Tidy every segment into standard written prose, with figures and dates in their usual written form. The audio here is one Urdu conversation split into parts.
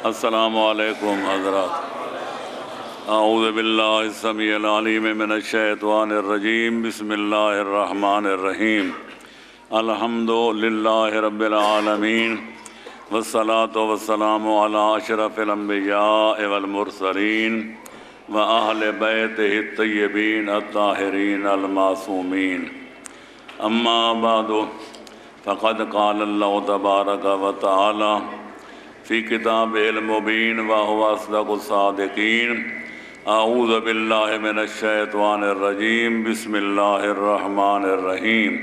السلام علیکم حضرات۔ اعوذ باللہ السمیع العلیم من الشیطان الرجیم، بسم اللہ الرحمن الرحیم۔ الحمد للہ رب العالمین، والصلاة والسلام علی اشرف الانبیاء والمرسلین واہل بیتہ الطیبین الطاہرین المعصومین۔ اما بعد فقد قال اللہ تبارک و تعالی فی کتاب المبین وہو اصدق الصادقین۔ اعوذ باللہ من الشیطان الرجیم، بسم اللہ الرحمن الرحیم۔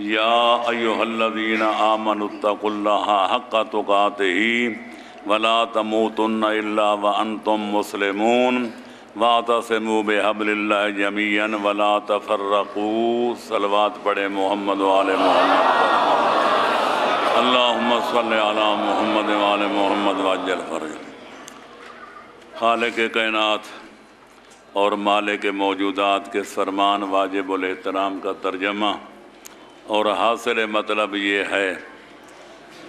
یا ایہا الذین آمنوا اتقوا اللہ حق تقاتہ ولا تموتن الا وانتم مسلمون واعتصموا بحبل اللہ جمیعا ولا تفرقوا۔ صلوات پڑھیں محمد و آل محمد۔ اللہم صلی علی محمد و آل محمد وعجل فرجہ۔ خالق کائنات اور مالک موجودات کے فرمان واجب الاحترام کا ترجمہ اور حاصل مطلب یہ ہے،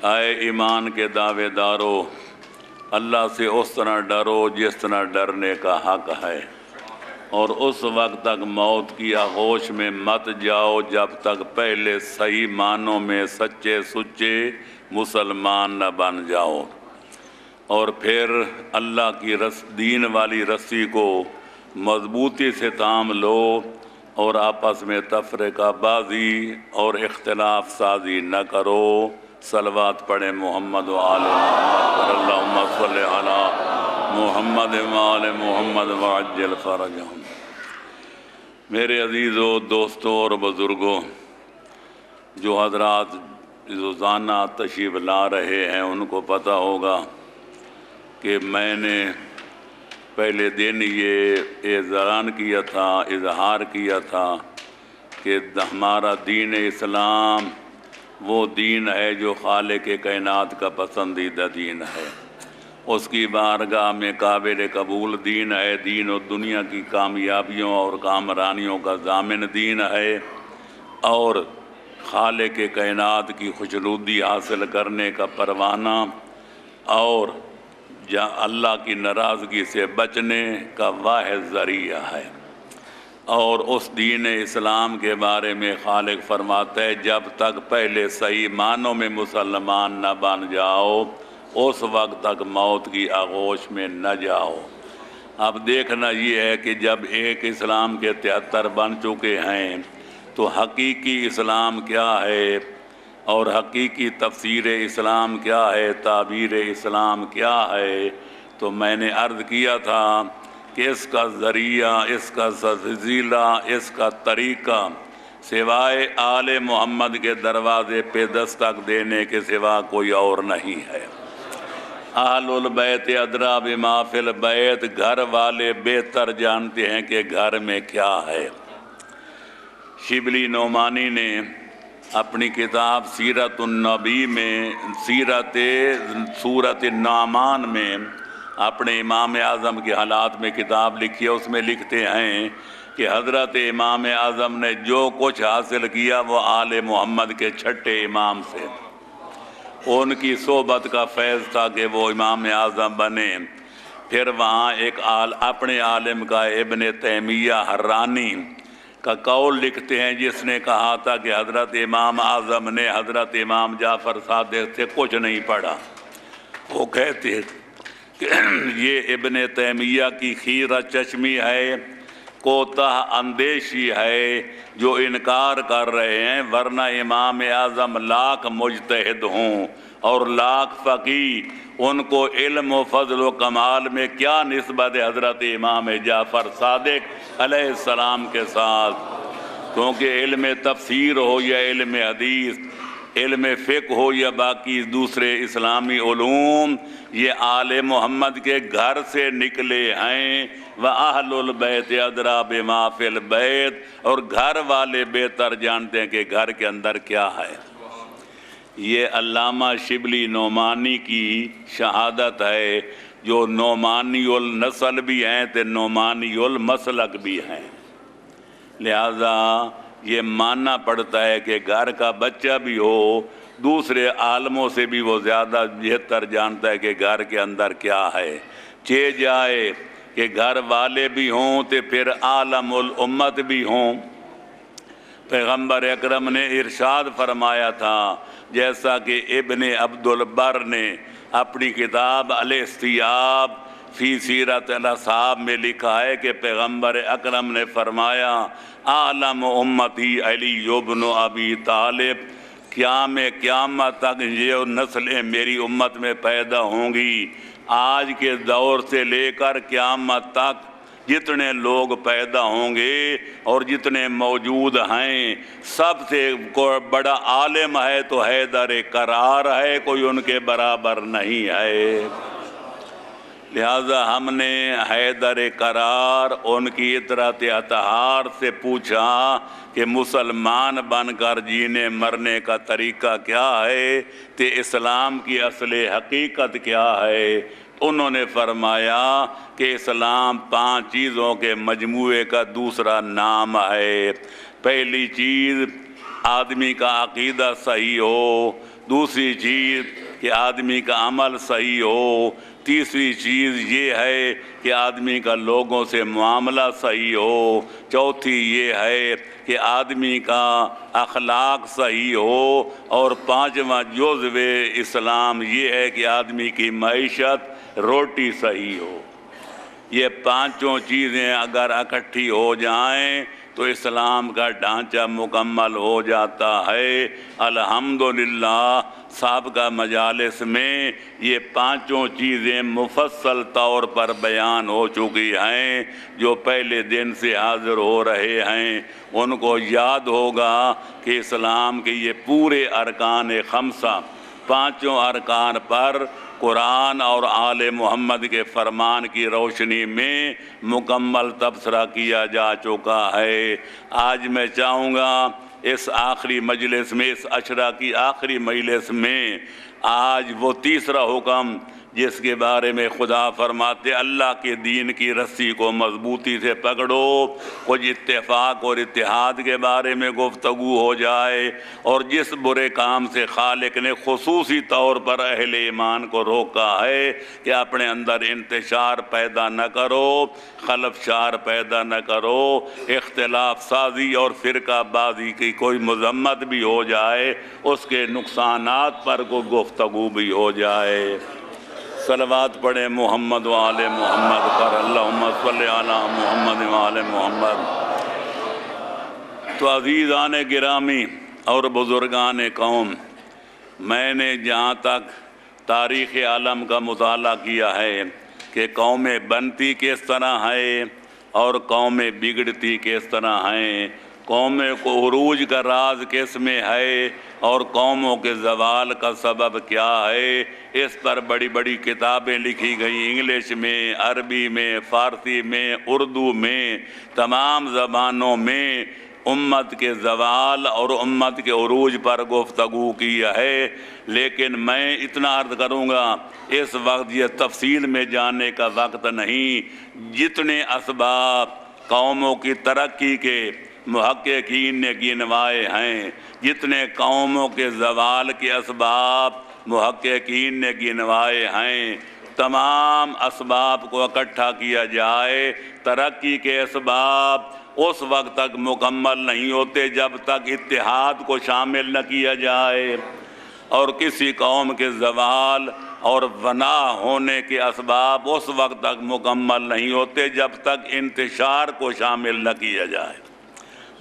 اے ایمان کے دعوے دارو، اللہ سے اس طرح ڈرو جس طرح ڈرنے کا حق ہے، اور اس وقت تک موت کی آغوش میں مت جاؤ جب تک پہلے صحیح معنوں میں سچے سچے مسلمان نہ بن جاؤ، اور پھر اللہ کی دین والی رسی کو مضبوطی سے تھام لو اور آپس میں تفرقہ بازی اور اختلاف سازی نہ کرو۔ صلوات پڑھیں محمد و آل محمد۔ اللہم صلی علی محمد و آل محمد وعجل فرجہم۔ میرے عزیزوں، دوستوں اور بزرگوں، جو حضرات روزانہ تشریف لا رہے ہیں ان کو پتہ ہوگا کہ میں نے پہلے دن یہ اعلان کیا تھا، اظہار کیا تھا کہ ہمارا دین اسلام وہ دین ہے جو خالق کائنات کا پسندیدہ دین ہے، اس کی بارگاہ میں قابل قبول دین ہے، دین و دنیا کی کامیابیوں اور کامرانیوں کا ضامن دین ہے، اور خالق کائنات کی خوشنودی حاصل کرنے کا پروانہ اور اللہ کی ناراضگی سے بچنے کا واحد ذریعہ ہے۔ اور اس دین اسلام کے بارے میں خالق فرماتا ہے، جب تک پہلے صحیح معنوں میں مسلمان نہ بن جاؤ اس وقت تک موت کی آغوش میں نہ جاؤ۔ اب دیکھنا یہ ہے کہ جب ایک اسلام کے 73 بن چکے ہیں تو حقیقی اسلام کیا ہے اور حقیقی تفسیر اسلام کیا ہے، تعبیر اسلام کیا ہے۔ تو میں نے عرض کیا تھا کہ اس کا ذریعہ، اس کا وسیلہ، اس کا طریقہ سوائے آل محمد کے دروازے پہ دستک دینے کے سوا کوئی اور نہیں ہے۔ اہل البیت ادریٰ بما فی البیت، گھر والے بہتر جانتے ہیں کہ گھر میں کیا ہے۔ شبلی نعمانی نے اپنی کتاب سیرت النبی میں سورت النعمان میں اپنے امام اعظم کے حالات میں کتاب لکھی ہے، اس میں لکھتے ہیں کہ حضرت امام اعظم نے جو کچھ حاصل کیا وہ آل محمد کے چھٹے امام سے، ان کی صحبت کا فیض تھا کہ وہ امام اعظم بنے۔ پھر وہاں ایک اپنے عالم کا ابن تیمیہ حرانی کا قول لکھتے ہیں، جس نے کہا تھا کہ حضرت امام اعظم نے حضرت امام جعفر صادق سے کچھ نہیں پڑھا۔ وہ کہتے کہ یہ ابن تیمیہ کی خیرہ چشمی ہے، کوتاہ اندیشی ہے جو انکار کر رہے ہیں، ورنہ امام اعظم لاکھ مجتہد ہوں اور لاکھ فقیہ، ان کو علم و فضل و کمال میں کیا نسبت ہے حضرت امام جعفر صادق علیہ السلام کے ساتھ؟ کیونکہ علم تفسیر ہو یا علم حدیث، علم فقہ ہو یا باقی دوسرے اسلامی علوم، یہ آل محمد کے گھر سے نکلے ہیں۔ وَأَهْلُ الْبَيْتِ أَدْرَىٰ بِمَا فِي الْبَيْتِ، اور گھر والے بہتر جانتے ہیں کہ گھر کے اندر کیا ہے۔ یہ علامہ شبلی نعمانی کی شہادت ہے، جو نعمانی النسل بھی ہیں تو نعمانی المسلک بھی ہیں۔ لہذا یہ ماننا پڑتا ہے کہ گھر کا بچہ بھی ہو دوسرے عالموں سے بھی وہ زیادہ بہتر جانتا ہے کہ گھر کے اندر کیا ہے۔ چہ جائے کہ گھر والے بھی ہوں تو پھر عالم الامت بھی ہوں۔ پیغمبر اکرم نے ارشاد فرمایا تھا، جیسا کہ ابن عبد البر نے اپنی کتاب الاستیاب فی سیرت الاصحاب میں لکھا ہے کہ پیغمبر اکرم نے فرمایا، عالم امتی علی ابن ابی طالب، قیامت تک یہ نسلیں میری امت میں پیدا ہوں گی، آج کے دور سے لے کر قیامت تک جتنے لوگ پیدا ہوں گے اور جتنے موجود ہیں، سب سے بڑا عالم ہے تو حیدر کرار ہے، کوئی ان کے برابر نہیں ہے۔ لہذا ہم نے حیدر کرار ان کی اطرت اطہار سے پوچھا کہ مسلمان بن کر جینے مرنے کا طریقہ کیا ہے، کہ اسلام کی اصل حقیقت کیا ہے؟ انہوں نے فرمایا کہ اسلام 5 چیزوں کے مجموعے کا دوسرا نام ہے۔ پہلی چیز آدمی کا عقیدہ صحیح ہو، دوسری چیز کہ آدمی کا عمل صحیح ہو، تیسری چیز یہ ہے کہ آدمی کا لوگوں سے معاملہ صحیح ہو، چوتھی یہ ہے کہ آدمی کا اخلاق صحیح ہو، اور 5واں جزو اسلام یہ ہے کہ آدمی کی معیشت روٹی صحیح ہو۔ یہ 5 چیزیں اگر اکٹھی ہو جائیں تو اسلام کا ڈھانچہ مکمل ہو جاتا ہے۔ الحمدللہ سابقہ مجالس میں یہ 5 چیزیں مفصل طور پر بیان ہو چکی ہیں۔ جو پہلے دن سے حاضر ہو رہے ہیں ان کو یاد ہوگا کہ اسلام کے یہ پورے ارکان 5 5 ارکان پر قرآن اور آل محمد کے فرمان کی روشنی میں مکمل تبصرہ کیا جا چکا ہے۔ آج میں چاہوں گا اس آخری مجلس میں، اس عشرہ کی آخری مجلس میں، آج وہ تیسرا حکم جس کے بارے میں خدا فرماتے اللہ کے دین کی رسی کو مضبوطی سے پکڑو، کچھ اتفاق اور اتحاد کے بارے میں گفتگو ہو جائے، اور جس برے کام سے خالق نے خصوصی طور پر اہل ایمان کو روکا ہے کہ اپنے اندر انتشار پیدا نہ کرو، خلفشار پیدا نہ کرو، اختلاف سازی اور فرقہ بازی کی کوئی مذمت بھی ہو جائے، اس کے نقصانات پر کوئی گفتگو بھی ہو جائے۔ صلوات پڑھیں محمد و آل محمد پر، اللہم صلی علی محمد و آل محمد۔ تو عزیزان گرامی اور بزرگان قوم، میں نے جہاں تک تاریخ عالم کا مطالعہ کیا ہے کہ قومیں بنتی کس طرح ہے اور قومیں بگڑتی کس طرح ہیں، قوموں کو عروج کا راز کس میں ہے اور قوموں کے زوال کا سبب کیا ہے، اس پر بڑی بڑی کتابیں لکھی گئی، انگلش میں، عربی میں، فارسی میں، اردو میں، تمام زبانوں میں امت کے زوال اور امت کے عروج پر گفتگو کیا ہے۔ لیکن میں اتنا عرض کروں گا، اس وقت یہ تفصیل میں جانے کا وقت نہیں۔ جتنے اسباب قوموں کی ترقی کے محققین نے گنوائے ہیں، جتنے قوموں کے زوال کے اسباب محققین نے گنوائے ہیں، تمام اسباب کو اکٹھا کیا جائے، ترقی کے اسباب اس وقت تک مکمل نہیں ہوتے جب تک اتحاد کو شامل نہ کیا جائے، اور کسی قوم کے زوال اور فنا ہونے کے اسباب اس وقت تک مکمل نہیں ہوتے جب تک انتشار کو شامل نہ کیا جائے۔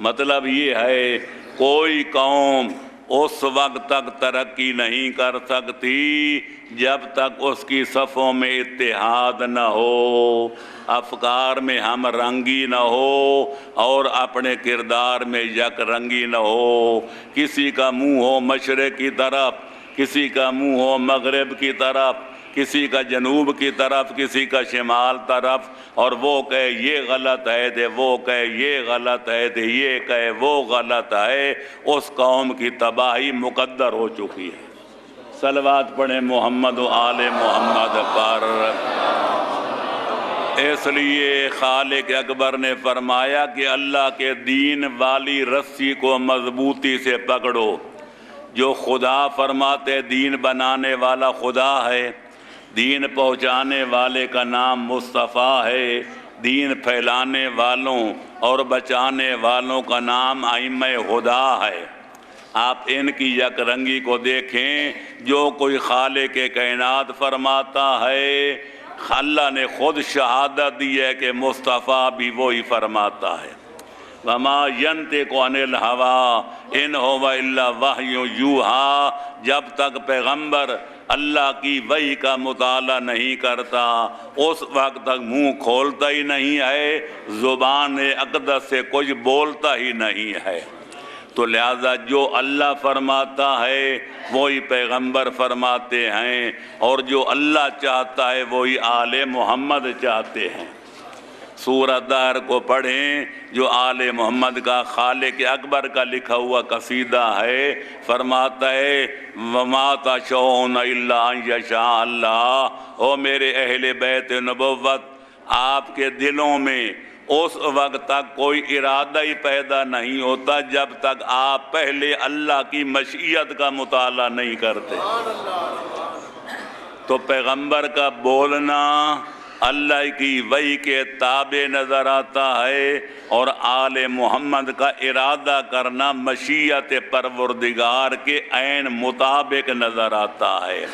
مطلب یہ ہے کوئی قوم اس وقت تک ترقی نہیں کر سکتی جب تک اس کی صفوں میں اتحاد نہ ہو، افکار میں ہم رنگی نہ ہو اور اپنے کردار میں یک رنگی نہ ہو۔ کسی کا منہ ہو مشرق کی طرف، کسی کا منہ ہو مغرب کی طرف، کسی کا جنوب کی طرف، کسی کا شمال طرف، اور وہ کہے یہ غلط ہے تو وہ کہے یہ غلط ہے تو یہ کہے وہ غلط ہے، اس قوم کی تباہی مقدر ہو چکی ہے۔ صلوات پڑھیں محمد و آل محمد پر۔ اس لیے خالق اکبر نے فرمایا کہ اللہ کے دین والی رسی کو مضبوطی سے پکڑو، جو خدا فرماتے دین بنانے والا خدا ہے، دین پہنچانے والے کا نام مصطفیٰ ہے، دین پھیلانے والوں اور بچانے والوں کا نام ائمہ ہدا ہے۔ آپ ان کی یک رنگی کو دیکھیں، جو کوئی خالق کائنات فرماتا ہے، اللہ نے خود شہادت دی ہے کہ مصطفیٰ بھی وہی فرماتا ہے۔ وما ينطق عن الهوى ان هو الا وحی یوحی، جب تک پیغمبر اللہ کی وحی کا مطالعہ نہیں کرتا اس وقت تک منہ کھولتا ہی نہیں ہے، زبان اقدس سے کچھ بولتا ہی نہیں ہے۔ تو لہذا جو اللہ فرماتا ہے وہی پیغمبر فرماتے ہیں، اور جو اللہ چاہتا ہے وہی آل محمد چاہتے ہیں۔ سورہ دہر کو پڑھیں، جو آل محمد کا خالق اکبر کا لکھا ہوا قصیدہ ہے، فرماتا ہے وَمَا تَشَاءُونَ إِلَّا أَن يَشَاءَ اللَّهُ، او میرے اہل بیت نبوت، آپ کے دلوں میں اس وقت تک کوئی ارادہ ہی پیدا نہیں ہوتا جب تک آپ پہلے اللہ کی مشیت کا مطالعہ نہیں کرتے۔ تو پیغمبر کا بولنا اللہ کی وحی کے تابع نظر آتا ہے، اور آل محمد کا ارادہ کرنا مشیت پروردگار کے عین مطابق نظر آتا ہے۔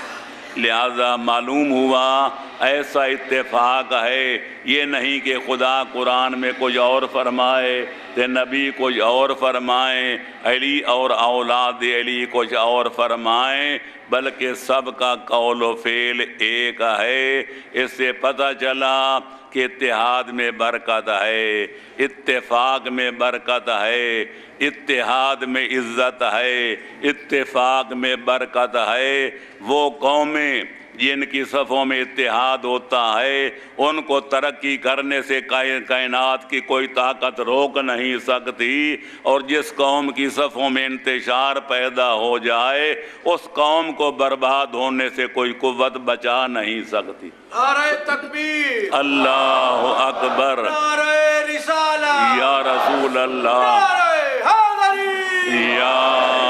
لہذا معلوم ہوا ایسا اتفاق ہے، یہ نہیں کہ خدا قرآن میں کچھ اور فرمائے کہ نبی کچھ اور فرمائیں، علی اور اولاد علی کچھ اور فرمائیں، بلکہ سب کا قول و فعل ایک ہے۔ اس سے پتہ چلا کہ اتحاد میں برکت ہے، اتفاق میں برکت ہے، اتحاد میں عزت ہے، اتفاق میں برکت ہے۔ وہ قومیں جن کی صفوں میں اتحاد ہوتا ہے ان کو ترقی کرنے سے کائنات کی کوئی طاقت روک نہیں سکتی، اور جس قوم کی صفوں میں انتشار پیدا ہو جائے اس قوم کو برباد ہونے سے کوئی قوت بچا نہیں سکتی۔ نعرہ تکبیر، اللہ اکبر، نعرہ رسالہ، یا رسول اللہ، نعرہ حیدری، یا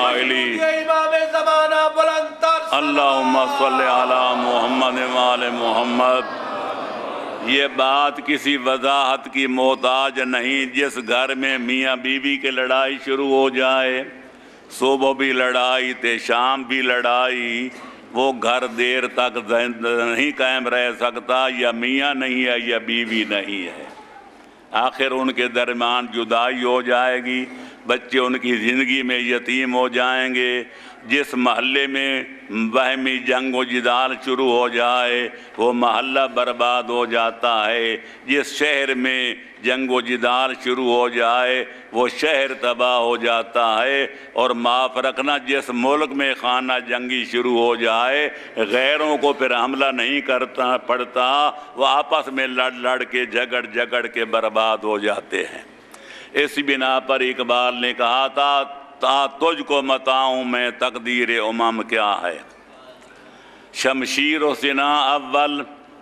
علی، یہ امام زمانہ بلند تر اللہم صلی علی محمد وآل محمد۔ یہ بات کسی وضاحت کی محتاج نہیں، جس گھر میں میاں بیوی کی لڑائی شروع ہو جائے، صبح بھی لڑائی تے شام بھی لڑائی، وہ گھر دیر تک نہیں قائم رہ سکتا، یا میاں نہیں ہے یا بیوی نہیں ہے، آخر ان کے درمیان جدائی ہو جائے گی، بچے ان کی زندگی میں یتیم ہو جائیں گے۔ جس محلے میں باہمی جنگ و جدال شروع ہو جائے وہ محلہ برباد ہو جاتا ہے، جس شہر میں جنگ و جدال شروع ہو جائے وہ شہر تباہ ہو جاتا ہے، اور معاف رکھنا جس ملک میں خانہ جنگی شروع ہو جائے غیروں کو پھر حملہ نہیں کرتا پڑتا، وہ آپس میں لڑ کے جھگڑ کے برباد ہو جاتے ہیں۔ اس بنا پر اقبال نے کہا تھا تجھ کو بتاؤں میں تقدیر امم کیا ہے، شمشیر و سنا اول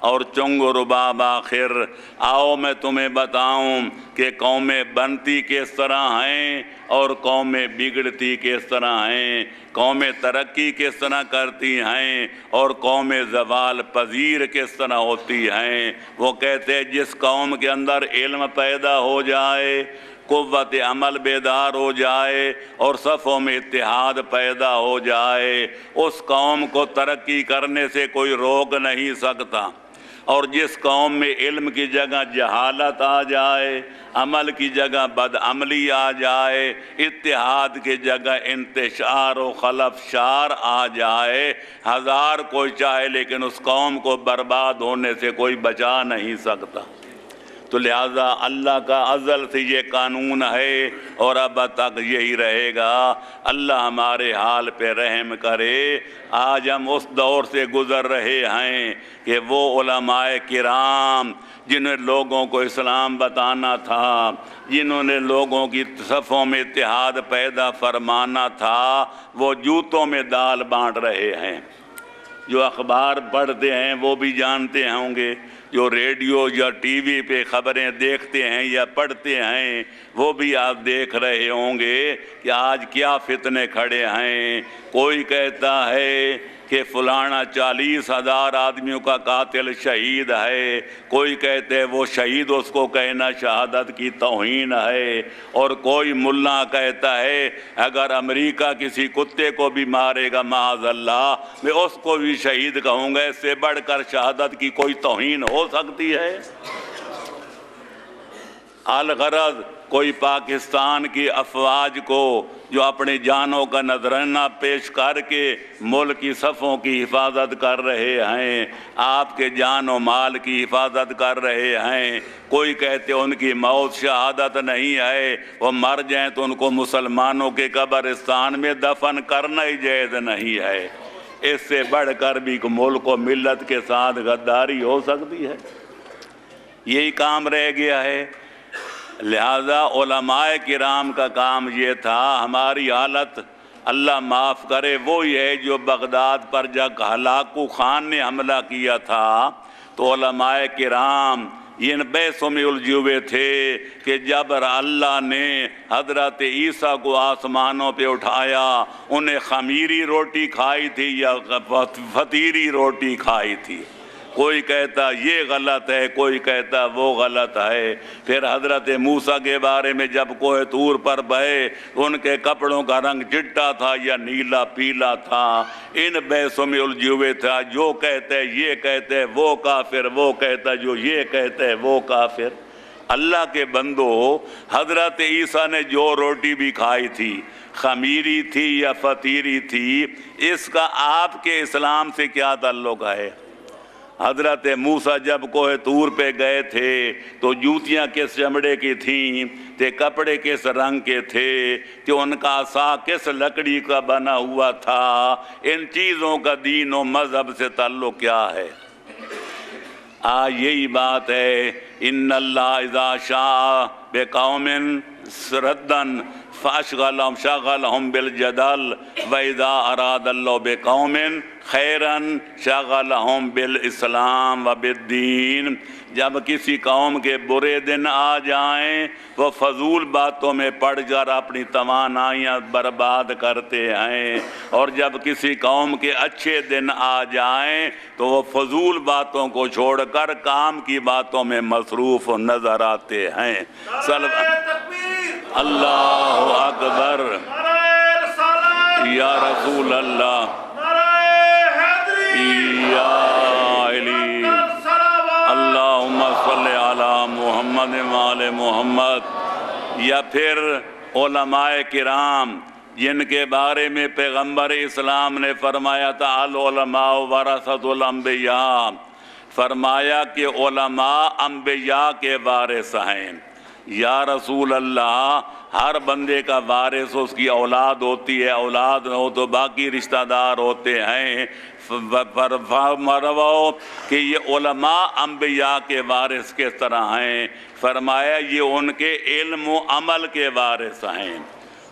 اور چنگ و رباب آخر، آؤ میں تمہیں بتاؤں کہ قومیں بنتی کس طرح ہیں اور قومیں بگڑتی کس طرح ہیں، قومیں ترقی کس طرح کرتی ہیں اور قومیں زوال پذیر کس طرح ہوتی ہیں۔ وہ کہتے ہیں جس قوم کے اندر علم پیدا ہو جائے، قوت عمل بیدار ہو جائے اور صفوں میں اتحاد پیدا ہو جائے، اس قوم کو ترقی کرنے سے کوئی روک نہیں سکتا، اور جس قوم میں علم کی جگہ جہالت آ جائے، عمل کی جگہ بدعملی آ جائے، اتحاد کی جگہ انتشار و خلفشار آ جائے، ہزار کوئی چاہے لیکن اس قوم کو برباد ہونے سے کوئی بچا نہیں سکتا۔ تو لہٰذا اللہ کا ازل سے یہ قانون ہے اور اب تک یہی رہے گا۔ اللہ ہمارے حال پہ رحم کرے۔ آج ہم اس دور سے گزر رہے ہیں کہ وہ علماء کرام جنہیں لوگوں کو اسلام بتانا تھا، جنہوں نے لوگوں کی صفوں میں اتحاد پیدا فرمانا تھا، وہ جوتوں میں دال بانٹ رہے ہیں۔ جو اخبار پڑھتے ہیں وہ بھی جانتے ہوں گے، جو ریڈیو یا ٹی وی پہ خبریں دیکھتے ہیں یا پڑھتے ہیں وہ بھی آپ دیکھ رہے ہوں گے کہ آج کیا فتنے کھڑے ہیں۔ کوئی کہتا ہے کہ فلانا 40,000 آدمیوں کا قاتل شہید ہے، کوئی کہتے وہ شہید اس کو کہنا شہادت کی توہین ہے، اور کوئی ملا کہتا ہے اگر امریکہ کسی کتے کو بھی مارے گا معاذ اللہ میں اس کو بھی شہید کہوں گا۔ اس سے بڑھ کر شہادت کی کوئی توہین ہو سکتی ہے؟ الغرض کوئی پاکستان کی افواج کو جو اپنی جانوں کا نذرانہ پیش کر کے ملک کی صفوں کی حفاظت کر رہے ہیں، آپ کے جان و مال کی حفاظت کر رہے ہیں، کوئی کہتے ان کی موت شہادت نہیں ہے، وہ مر جائیں تو ان کو مسلمانوں کے قبرستان میں دفن کرنا ہی جائز نہیں ہے۔ اس سے بڑھ کر بھی ملک و ملت کے ساتھ غداری ہو سکتی ہے؟ یہی کام رہ گیا ہے۔ لہذا علماء کرام کا کام یہ تھا، ہماری حالت اللہ معاف کرے وہی ہے جو بغداد پر جب ہلاکو خان نے حملہ کیا تھا تو علماء کرام ان بحثوں میں الجھے ہوئے تھے کہ جب اللہ نے حضرت عیسیٰ کو آسمانوں پہ اٹھایا انہیں خمیری روٹی کھائی تھی یا فطیری روٹی کھائی تھی، کوئی کہتا یہ غلط ہے، کوئی کہتا وہ غلط ہے۔ پھر حضرت موسیٰ کے بارے میں جب کوہ طور پر بہے ان کے کپڑوں کا رنگ چٹا تھا یا نیلا پیلا تھا، ان بحثوں میں الجھے ہوئے تھا، جو کہتے یہ کہتے وہ کافر، وہ کہتا جو یہ کہتے وہ کافر۔ اللہ کے بندو، حضرت عیسیٰ نے جو روٹی بھی کھائی تھی خمیری تھی یا فطیری تھی، اس کا آپ کے اسلام سے کیا تعلق ہے؟ حضرت موسیٰ جب کوہ طور پہ گئے تھے تو جوتیاں کس چمڑے کی تھیں، تے کپڑے کس رنگ کے تھے، تے ان کا عصا کس لکڑی کا بنا ہوا تھا، ان چیزوں کا دین و مذہب سے تعلق کیا ہے؟ یہی بات ہے، ان اللہ اذا شاء بقوم ردن شغلهم بالجدل واذا اراد اللہ بقوم خیرن شغلهم بالاسلام وبالدین۔ جب کسی قوم کے برے دن آ جائیں وہ فضول باتوں میں پڑ کر اپنی توانائیاں برباد کرتے ہیں، اور جب کسی قوم کے اچھے دن آ جائیں تو وہ فضول باتوں کو چھوڑ کر کام کی باتوں میں مصروف نظر آتے ہیں۔ اللہ اکبر، یا رسول اللہ، یا علی، اللہم صلی علی محمد وآل محمد۔ یا پھر علماء کرام جن کے بارے میں پیغمبر اسلام نے فرمایا تھا العلماء ورثۃ الانبیاء، فرمایا کہ علماء انبیاء کے وارث ہیں۔ یا رسول اللہ، ہر بندے کا وارث اس کی اولاد ہوتی ہے، اولاد نہ ہو تو باقی رشتہ دار ہوتے ہیں۔ فرماؤ کہ یہ علماء انبیاء کے وارث کس طرح ہیں؟ فرمایا یہ ان کے علم و عمل کے وارث ہیں۔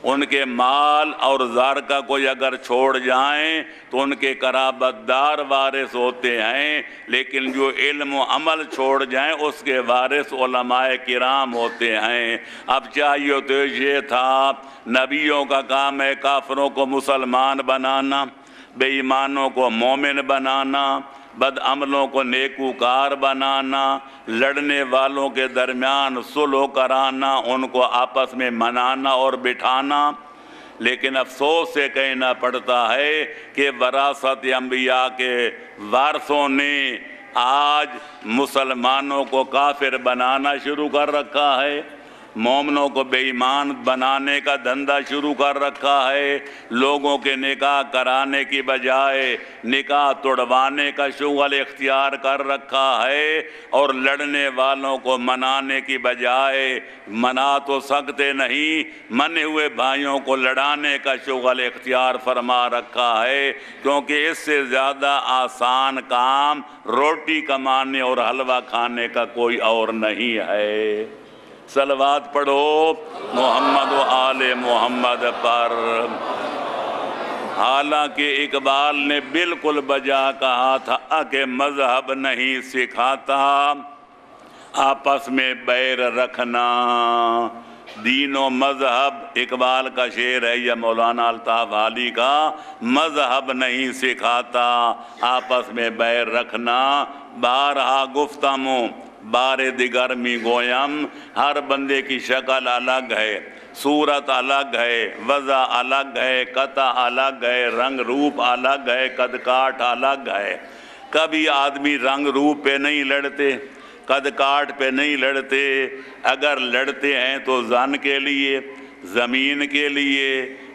ان کے مال اور زر کا کوئی اگر چھوڑ جائیں تو ان کے قرابت دار وارث ہوتے ہیں، لیکن جو علم و عمل چھوڑ جائیں اس کے وارث علماء کرام ہوتے ہیں۔ اب چاہیے تو یہ تھا، نبیوں کا کام ہے کافروں کو مسلمان بنانا، بے ایمانوں کو مومن بنانا، بد عملوں کو نیکوکار بنانا، لڑنے والوں کے درمیان صلح کرانا، ان کو آپس میں منانا اور بٹھانا۔ لیکن افسوس سے کہنا پڑتا ہے کہ وراثت انبیاء کے وارثوں نے آج مسلمانوں کو کافر بنانا شروع کر رکھا ہے، مومنوں کو بے ایمان بنانے کا دھندا شروع کر رکھا ہے، لوگوں کے نکاح کرانے کی بجائے نکاح توڑوانے کا شغل اختیار کر رکھا ہے، اور لڑنے والوں کو منانے کی بجائے منا تو سکتے نہیں، منے ہوئے بھائیوں کو لڑانے کا شغل اختیار فرما رکھا ہے، کیونکہ اس سے زیادہ آسان کام روٹی کمانے اور حلوہ کھانے کا کوئی اور نہیں ہے۔ صلوات پڑھو محمد و آل محمد پر۔ حالانکہ اقبال نے بالکل بجا کہا تھا کہ مذہب نہیں سکھاتا آپس میں بیر رکھنا۔ دین و مذہب، اقبال کا شعر ہے یا مولانا الطاف حالی کا، مذہب نہیں سکھاتا آپس میں بیر رکھنا۔ بارہا گفتموں بار دیگر می گویم، ہر بندے کی شکل الگ ہے، صورت الگ ہے، وضع الگ ہے، قطع الگ ہے، رنگ روپ الگ ہے، قد کاٹ الگ ہے۔ کبھی آدمی رنگ روپ پہ نہیں لڑتے، قد کاٹ پہ نہیں لڑتے، اگر لڑتے ہیں تو زن کے لیے، زمین کے لیے،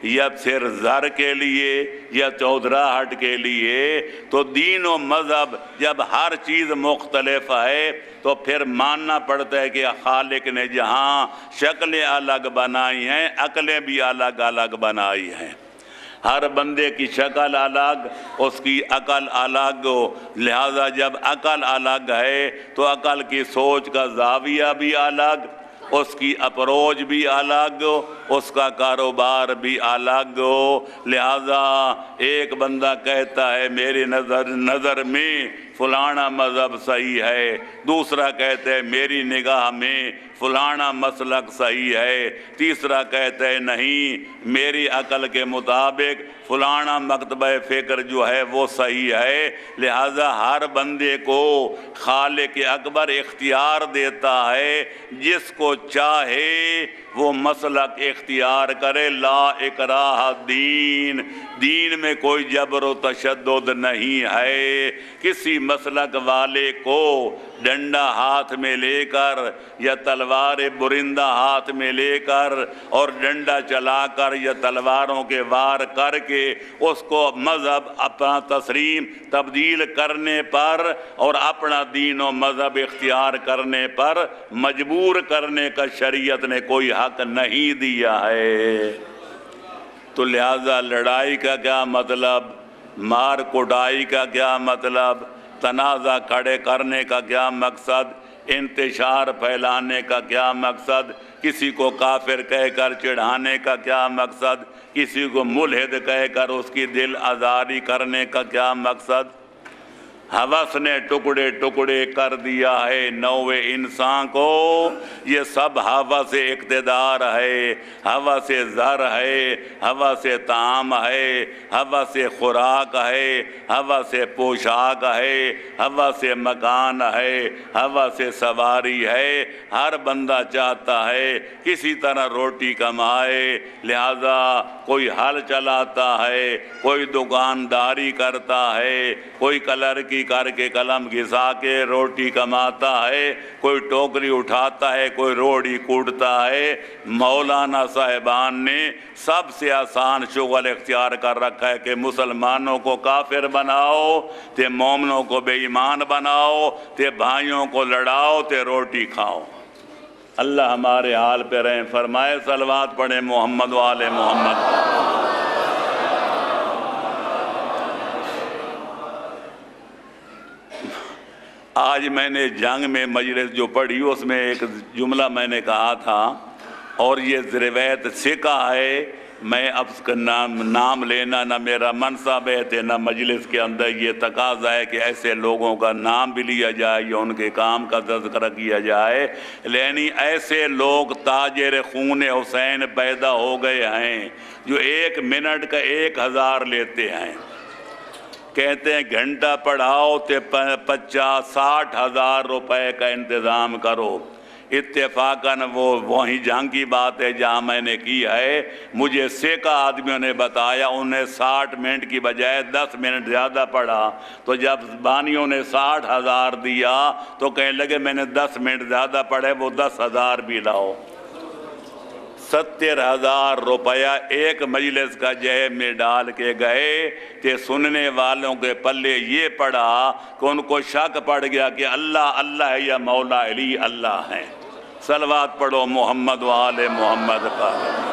یا پھر زر کے لیے، یا چودراہٹ کے لیے۔ تو دین و مذہب جب ہر چیز مختلف ہے تو پھر ماننا پڑتا ہے کہ خالق نے جہاں شکلیں الگ بنائی ہیں، عقلیں بھی الگ الگ بنائی ہیں۔ ہر بندے کی شکل الگ، اس کی عقل الگ، لہذا جب عقل الگ ہے تو عقل کی سوچ کا زاویہ بھی الگ، اس کی اپروچ بھی الگ، اس کا کاروبار بھی الگ۔ لہذا ایک بندہ کہتا ہے میری نظر میں فلانا مذہب صحیح ہے، دوسرا کہتا ہے میری نگاہ میں فلانا مسلک صحیح ہے، تیسرا کہتا ہے نہیں میری عقل کے مطابق فلانا مکتبہ فکر جو ہے وہ صحیح ہے۔ لہذا ہر بندے کو خالق اکبر اختیار دیتا ہے، جس کو چاہے وہ مسلک اختیار کرے۔ لا اکراہ دین، دین میں کوئی جبر و تشدد نہیں ہے۔ کسی مسلک والے کو ڈنڈا ہاتھ میں لے کر یا تلوار برندہ ہاتھ میں لے کر اور ڈنڈا چلا کر یا تلواروں کے وار کر کے اس کو مذہب اپنا تسلیم تبدیل کرنے پر اور اپنا دین و مذہب اختیار کرنے پر مجبور کرنے کا شریعت نے کوئی حق نہیں دیا ہے۔ تو لہذا لڑائی کا کیا مطلب، مار کٹائی کا کیا مطلب، تنازع کھڑے کرنے کا کیا مقصد، انتشار پھیلانے کا کیا مقصد، کسی کو کافر کہہ کر چڑھانے کا کیا مقصد، کسی کو ملحد کہہ کر اس کی دل آزاری کرنے کا کیا مقصد۔ ہوس نے ٹکڑے ٹکڑے کر دیا ہے نوع انسان کو، یہ سب ہوس اقتدار ہے، ہوس زر ہے، ہوس طعام ہے، ہوس خوراک ہے، ہوس پوشاک ہے، ہوس مکان ہے، ہوس سواری ہے۔ ہر بندہ چاہتا ہے کسی طرح روٹی کمائے، لہذا کوئی ہل چلاتا ہے، کوئی دکانداری کرتا ہے، کوئی کلر کی کر کے قلم گھسا کے روٹی کماتا ہے، کوئی ٹوکری اٹھاتا ہے، کوئی روڑی کوٹتا ہے۔ مولانا صاحبان نے سب سے آسان شغل اختیار کر رکھا ہے کہ مسلمانوں کو کافر بناؤ، تے مومنوں کو بے ایمان بناؤ، تے بھائیوں کو لڑاؤ، تے روٹی کھاؤ۔ اللہ ہمارے حال پہ رہیں، فرمائے صلوات پڑھیں محمد و آل محمد۔ آج میں نے جنگ میں مجلس جو پڑھی اس میں ایک جملہ میں نے کہا تھا، اور یہ روایت سکہ ہے، میں اب اس کا نام لینا نہ میرا منصب ہے نہ مجلس کے اندر یہ تقاضا ہے کہ ایسے لوگوں کا نام بھی لیا جائے یا ان کے کام کا تذکرہ کیا جائے، لیکن ایسے لوگ تاجر خون حسین پیدا ہو گئے ہیں جو 1 منٹ کا 1000 لیتے ہیں۔ کہتے ہیں گھنٹہ پڑھاؤ تے 50-60 ہزار روپے کا انتظام کرو۔ اتفاقاً وہ وہی جنگ کی بات ہے جہاں میں نے کی ہے، مجھے سیکا آدمیوں نے بتایا انہیں 60 منٹ کی بجائے 10 منٹ زیادہ پڑھا، تو جب بانیوں نے 60 ہزار دیا تو کہنے لگے میں نے 10 منٹ زیادہ پڑھے، وہ 10,000 بھی لاؤ۔ 70,000 روپیہ ایک مجلس کا جیب میں ڈال کے گئے کہ سننے والوں کے پلے یہ پڑا کہ ان کو شک پڑ گیا کہ اللہ اللہ ہے یا مولا علی اللہ ہے۔ صلوات پڑھو محمد و آل محمد پر۔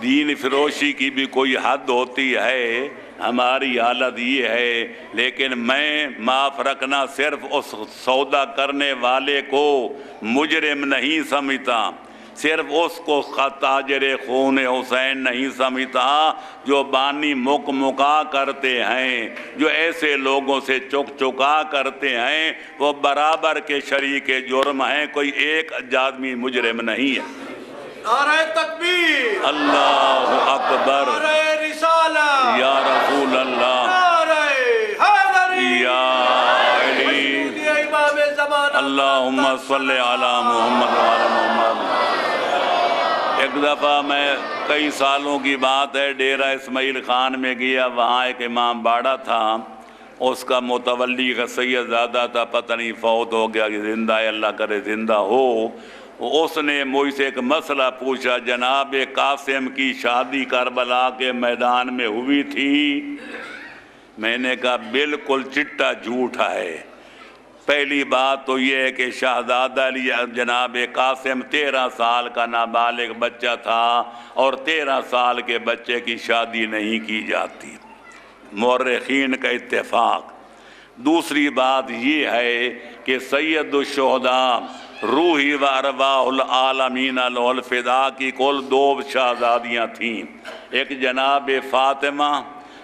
دین فروشی کی بھی کوئی حد ہوتی ہے، ہماری حالت یہ ہے، لیکن میں معاف رکھنا صرف اس سودا کرنے والے کو مجرم نہیں سمجھتا، صرف اس کو تاجر خون حسین نہیں سمجھتا جو بانی مک مکا کرتے ہیں، جو ایسے لوگوں سے چک چکا کرتے ہیں، وہ برابر کے شریک جرم ہیں، کوئی ایک آدمی مجرم نہیں ہے۔ نعرہ تکبیر، اللہ اکبر، نعرہ رسالہ، یا رسول اللہ، نعرہ حیدری، یا علی، امام زمانہ، اللہم صلی علی محمد وعلی محمد۔ ایک دفعہ میں کئی سالوں کی بات ہے، ڈیرہ اسماعیل خان میں گیا، وہاں ایک امام باڑا تھا، اس کا متولی کا سید زادہ تھا، پتہ نہیں فوت ہو گیا کہ زندہ ہے، اللہ کرے زندہ ہو۔ اس نے مجھ سے ایک مسئلہ پوچھا، جناب قاسم کی شادی کربلا کے میدان میں ہوئی تھی؟ میں نے کہا بالکل چٹا جھوٹا ہے۔ پہلی بات تو یہ ہے کہ شہزادہ علی جناب قاسم 13 سال کا نابالغ بچہ تھا، اور 13 سال کے بچے کی شادی نہیں کی جاتی، مورخین کا اتفاق۔ دوسری بات یہ ہے کہ سید الشہداء روحی و ارواح العالمین الفدا کی کل 2 شہزادیاں تھیں، ایک جناب فاطمہ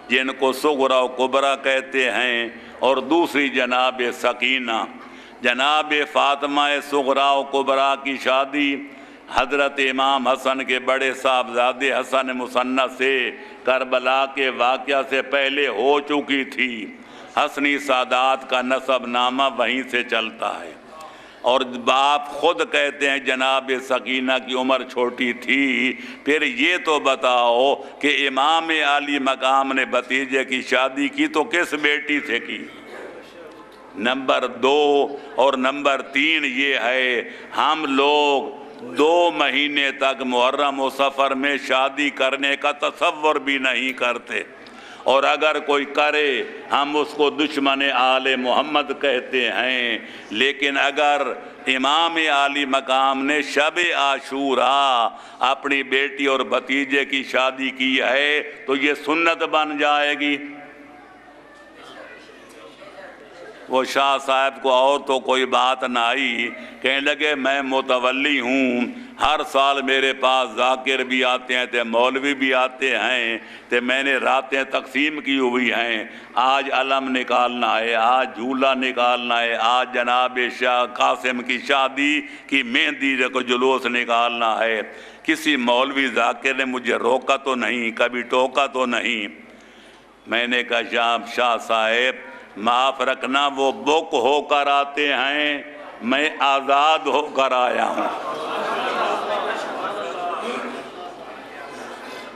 جن کو صغرا و کبرا کہتے ہیں، اور دوسری جناب سکینہ۔ جناب فاطمہ صغرا و کبرا کی شادی حضرت امام حسن کے بڑے صاحبزادے حسن مصنع سے کربلا کے واقعہ سے پہلے ہو چکی تھی۔ حسنی سادات کا نسب نامہ وہیں سے چلتا ہے، اور باپ خود کہتے ہیں جناب سکینہ کی عمر چھوٹی تھی۔ پھر یہ تو بتاؤ کہ امام عالی مقام نے بھتیجے کی شادی کی تو کس بیٹی سے کی؟ نمبر 2 اور نمبر 3 یہ ہے، ہم لوگ 2 مہینے تک محرم و سفر میں شادی کرنے کا تصور بھی نہیں کرتے، اور اگر کوئی کرے ہم اس کو دشمن آل محمد کہتے ہیں۔ لیکن اگر امام عالی مقام نے شب عاشوراء اپنی بیٹی اور بھتیجے کی شادی کی ہے تو یہ سنت بن جائے گی۔ وہ شاہ صاحب کو اور تو کوئی بات نہ آئی، کہنے لگے میں متولی ہوں، ہر سال میرے پاس ذاکر بھی آتے ہیں تے مولوی بھی آتے ہیں تے میں نے راتیں تقسیم کی ہوئی ہیں، آج علم نکالنا ہے، آج جھولا نکالنا ہے، آج جناب شاہ قاسم کی شادی کی مہندی کو جلوس نکالنا ہے۔ کسی مولوی ذاکر نے مجھے روکا تو نہیں، کبھی ٹوکا تو نہیں۔ میں نے کہا شاہ صاحب معاف رکھنا، وہ بک ہو کر آتے ہیں، میں آزاد ہو کر آیا ہوں۔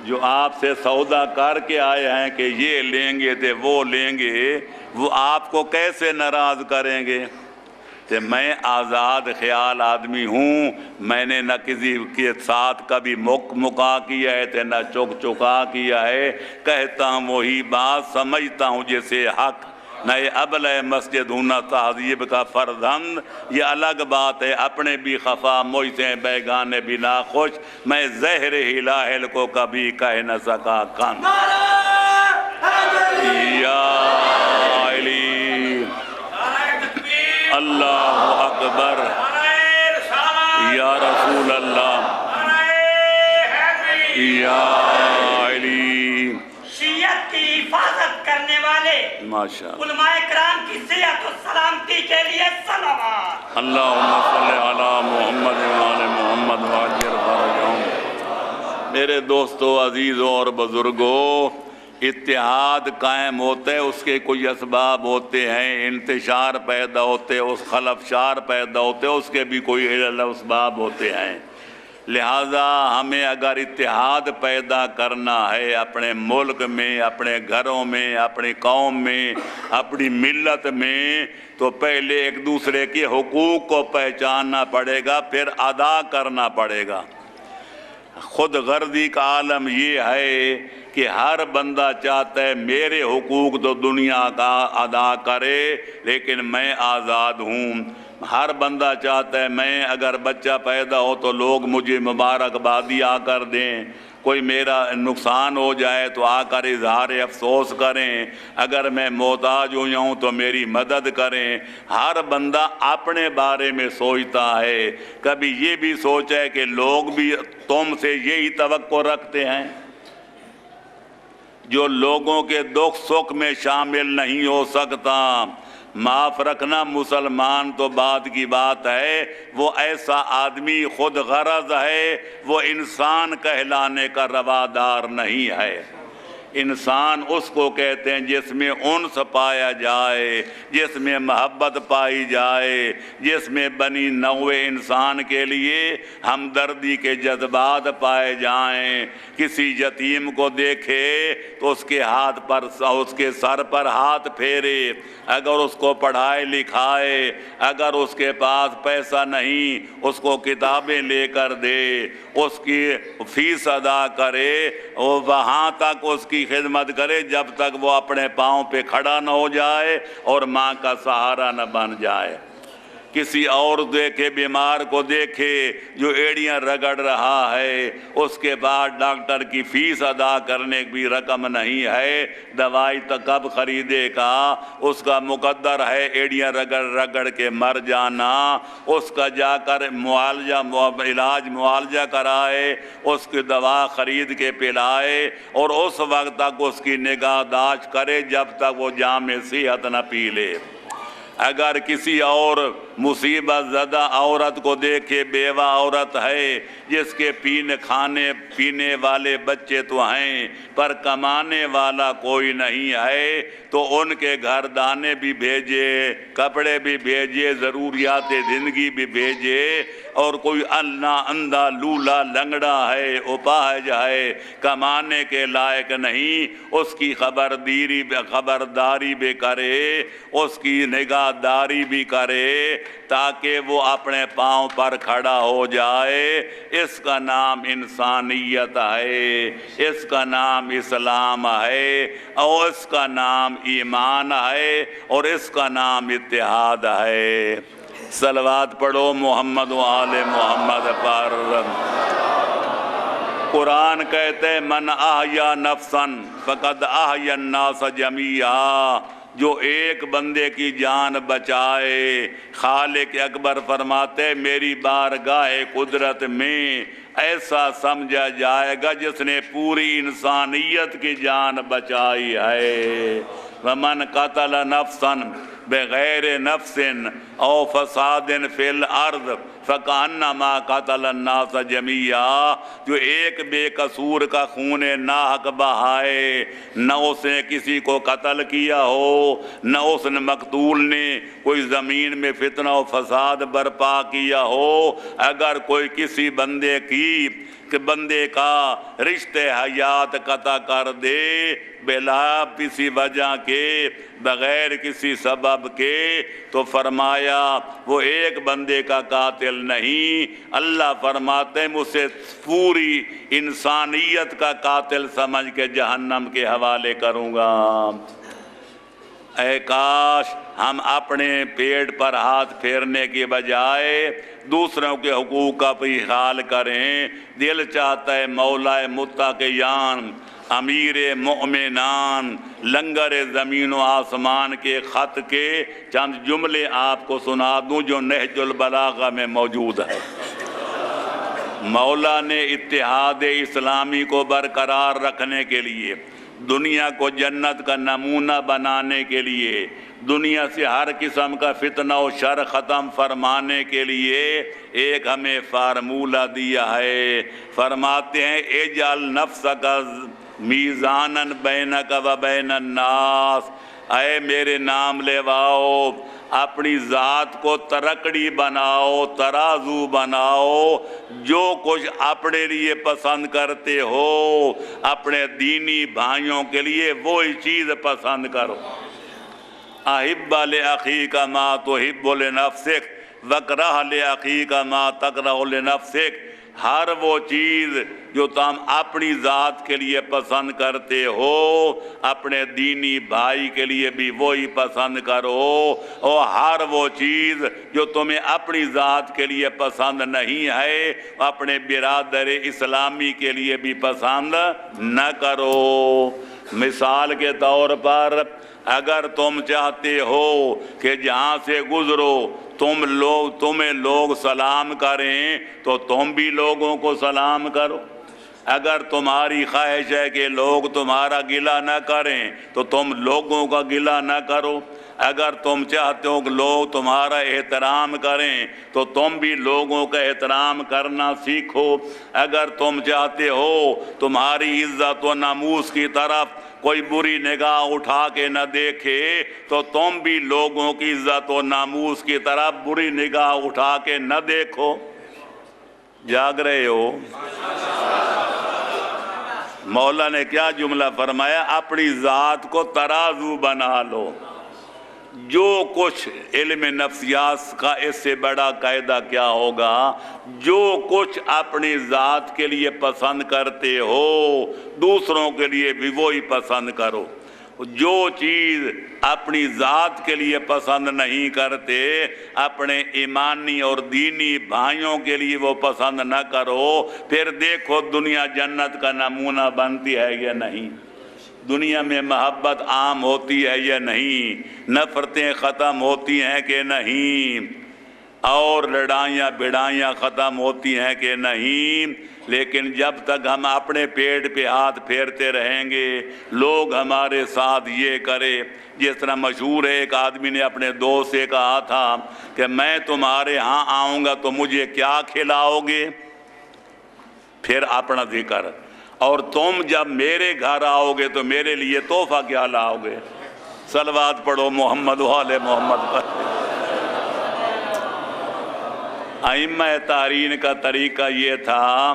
جو آپ سے سودا کر کے آئے ہیں کہ یہ لیں گے تے وہ لیں گے، وہ آپ کو کیسے ناراض کریں گے؟ کہ میں آزاد خیال آدمی ہوں، میں نے نہ کسی کے ساتھ کبھی مکا کیا ہے تے نہ چک چکا کیا ہے، کہتا ہوں وہی بات، سمجھتا ہوں جسے حق، نہ یہ ابلہ مسجد ہوں نہ تہذیب کا فرزند۔ یہ الگ بات ہے، اپنے بھی خفا مجھ سے بیگانے بھی ناخوش، میں زہر ہلاہل کو کبھی کہہ نہ سکا کن۔ یا علی، اللہ اکبر، یا رسول اللہ، یا علی، شیعت کی حفاظت کرنے والے ماشاءاللہ علماء کرام کی صحت و سلامتی کے لیے صلوات۔ اللہم صلی علی محمد وعلی محمد وعجل فرجہم۔ میرے دوستو، عزیزوں اور بزرگوں، اتحاد قائم ہوتا ہے، اس کے کوئی اسباب ہوتے ہیں، انتشار پیدا ہوتے، اس خلفشار پیدا ہوتے، اس کے بھی کوئی اسباب ہوتے ہیں۔ لہٰذا ہمیں اگر اتحاد پیدا کرنا ہے اپنے ملک میں، اپنے گھروں میں، اپنی قوم میں، اپنی ملت میں، تو پہلے ایک دوسرے کے حقوق کو پہچاننا پڑے گا، پھر ادا کرنا پڑے گا۔ خود غرضی کا عالم یہ ہے کہ ہر بندہ چاہتا ہے میرے حقوق تو دنیا کا ادا کرے لیکن میں آزاد ہوں۔ ہر بندہ چاہتا ہے میں اگر بچہ پیدا ہو تو لوگ مجھے مبارکبادی آ کر دیں، کوئی میرا نقصان ہو جائے تو آ کر اظہار افسوس کریں، اگر میں محتاج ہوئی ہوں تو میری مدد کریں۔ ہر بندہ اپنے بارے میں سوچتا ہے، کبھی یہ بھی سوچے کہ لوگ بھی تم سے یہی توقع رکھتے ہیں؟ جو لوگوں کے دکھ سکھ میں شامل نہیں ہو سکتا، معاف رکھنا مسلمان تو بعد کی بات ہے، وہ ایسا آدمی خود غرض ہے، وہ انسان کہلانے کا روادار نہیں ہے۔ انسان اس کو کہتے ہیں جس میں انس پایا جائے، جس میں محبت پائی جائے، جس میں بنی نوع انسان کے لیے ہمدردی کے جذبات پائے جائیں۔ کسی یتیم کو دیکھے تو اس کے سر پر ہاتھ پھیرے، اگر اس کو پڑھائے لکھائے، اگر اس کے پاس پیسہ نہیں اس کو کتابیں لے کر دے، اس کی فیس ادا کرے، اور وہاں تک اس کی خدمت کرے جب تک وہ اپنے پاؤں پہ کھڑا نہ ہو جائے اور ماں کا سہارا نہ بن جائے۔ کسی اور دیکھے، بیمار کو دیکھے جو ایڑیاں رگڑ رہا ہے، اس کے بعد ڈاکٹر کی فیس ادا کرنے کی رقم نہیں ہے، دوائی تو کب خریدے گا، اس کا مقدر ہے ایڑیاں رگڑ رگڑ کے مر جانا، اس کا جا کر معالجہ کرائے، اس کی دوا خرید کے پلائے، اور اس وقت تک اس کی نگہداشت کرے جب تک وہ جام صحت نہ پی لے۔ اگر کسی اور مصیبت زدہ عورت کو دیکھے، بیوہ عورت ہے جس کے کھانے پینے والے بچے تو ہیں پر کمانے والا کوئی نہیں ہے، تو ان کے گھر دانے بھی بھیجے، کپڑے بھی بھیجے، ضروریات زندگی بھی بھیجے، اور کوئی اندھا لولا لنگڑا ہے، اپاہج ہے، کمانے کے لائق نہیں، اس کی خبرداری بھی کرے، اس کی نگہداری بھی کرے تاکہ وہ اپنے پاؤں پر کھڑا ہو جائے۔ اس کا نام انسانیت ہے، اس کا نام اسلام ہے، اور اس کا نام ایمان ہے، اور اس کا نام اتحاد ہے۔ صلوات پڑھو محمد و آل محمد پر۔ قرآن کہتے ہیں من احیا نفسا فقد احیا الناس جمیعا، جو ایک بندے کی جان بچائے، خالق اکبر فرماتے میری بارگاہ قدرت میں ایسا سمجھا جائے گا جس نے پوری انسانیت کی جان بچائی ہے۔ ومن قتل نفسا بغیر نفس او فساد فی الارض فکأنما قتل الناس جمیعا، جو ایک بے قصور کا خون ناحق بہائے، نہ اس نے کسی کو قتل کیا ہو، نہ اس نے مقتول نے کوئی زمین میں فتنہ و فساد برپا کیا ہو، اگر کوئی کسی بندے کا رشتہ حیات قطع کر دے بلا کسی وجہ کے، بغیر کسی سبب کے، تو فرمایا وہ ایک بندے کا قاتل نہیں، اللہ فرماتے ہیں اسے پوری انسانیت کا قاتل سمجھ کے جہنم کے حوالے کروں گا۔ اے کاش ہم اپنے پیٹ پر ہاتھ پھیرنے کے بجائے دوسروں کے حقوق کا بھی خیال کریں۔ دل چاہتا ہے مولا متقیان، امیر مؤمنان، لنگر زمین و آسمان کے خط کے چند جملے آپ کو سنا دوں جو نہج البلاغہ میں موجود ہے۔ مولا نے اتحاد اسلامی کو برقرار رکھنے کے لیے، دنیا کو جنت کا نمونہ بنانے کے لیے، دنیا سے ہر قسم کا فتنہ و شر ختم فرمانے کے لیے ایک ہمیں فارمولہ دیا ہے۔ فرماتے ہیں اجعل نفسک میزانا بینک و بین الناس، اے میرے نام لیواؤ، اپنی ذات کو ترکڑی بناؤ، ترازو بناؤ، جو کچھ اپنے لیے پسند کرتے ہو اپنے دینی بھائیوں کے لیے وہی چیز پسند کرو۔ احب لأخیک ما تحب لنفسک واکرہ لأخیک ما تکرہ لنفسک، ہر وہ چیز جو تم اپنی ذات کے لیے پسند کرتے ہو اپنے دینی بھائی کے لیے بھی وہی پسند کرو، اور ہر وہ چیز جو تمہیں اپنی ذات کے لیے پسند نہیں ہے اپنے برادر اسلامی کے لیے بھی پسند نہ کرو۔ مثال کے طور پر اگر تم چاہتے ہو کہ جہاں سے گزرو تمہیں لوگ سلام کریں تو تم بھی لوگوں کو سلام کرو۔ اگر تمہاری خواہش ہے کہ لوگ تمہارا گلہ نہ کریں تو تم لوگوں کا گلہ نہ کرو۔ اگر تم چاہتے ہو کہ لوگ تمہارا احترام کریں تو تم بھی لوگوں کا احترام کرنا سیکھو۔ اگر تم چاہتے ہو تمہاری عزت و ناموس کی طرف کوئی بری نگاہ اٹھا کے نہ دیکھے تو تم بھی لوگوں کی عزت و ناموس کی طرف بری نگاہ اٹھا کے نہ دیکھو۔ جاگ رہے ہو؟ مولا نے کیا جملہ فرمایا؟ اپنی ذات کو ترازو بنا لو۔ جو کچھ علم نفسیات کا اس سے بڑا قاعدہ کیا ہوگا؟ جو کچھ اپنی ذات کے لیے پسند کرتے ہو دوسروں کے لیے بھی وہی پسند کرو۔ جو چیز اپنی ذات کے لیے پسند نہیں کرتے اپنے ایمانی اور دینی بھائیوں کے لیے وہ پسند نہ کرو، پھر دیکھو دنیا جنت کا نمونہ بنتی ہے یا نہیں، دنیا میں محبت عام ہوتی ہے یا نہیں، نفرتیں ختم ہوتی ہیں کہ نہیں، اور لڑائیاں بڑائیاں ختم ہوتی ہیں کہ نہیں۔ لیکن جب تک ہم اپنے پیٹ پہ ہاتھ پھیرتے رہیں گے لوگ ہمارے ساتھ یہ کرے، جس طرح مشہور ہے ایک آدمی نے اپنے دوست سے کہا تھا کہ میں تمہارے ہاں آؤں گا تو مجھے کیا کھلاؤ گے؟ پھر اپنا ذکر، اور تم جب میرے گھر آؤ گے تو میرے لیے تحفہ کیا لاؤ گے؟ صلوات پڑھو محمد و آل محمد پر۔ ائمہ تارین کا طریقہ یہ تھا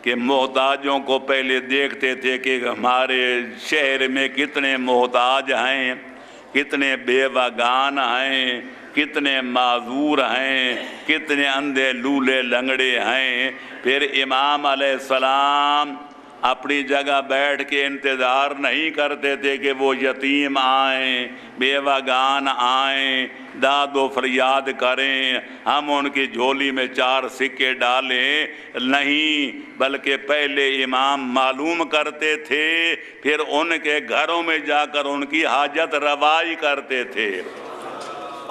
کہ محتاجوں کو پہلے دیکھتے تھے کہ ہمارے شہر میں کتنے محتاج ہیں، کتنے بیوگان ہیں، کتنے معذور ہیں، کتنے اندھے لولے لنگڑے ہیں۔ پھر امام علیہ السلام اپنی جگہ بیٹھ کے انتظار نہیں کرتے تھے کہ وہ یتیم آئیں، بیوگان آئیں، داد و فریاد کریں، ہم ان کی جھولی میں 4 سکے ڈالیں، نہیں، بلکہ پہلے امام معلوم کرتے تھے پھر ان کے گھروں میں جا کر ان کی حاجت روائی کرتے تھے۔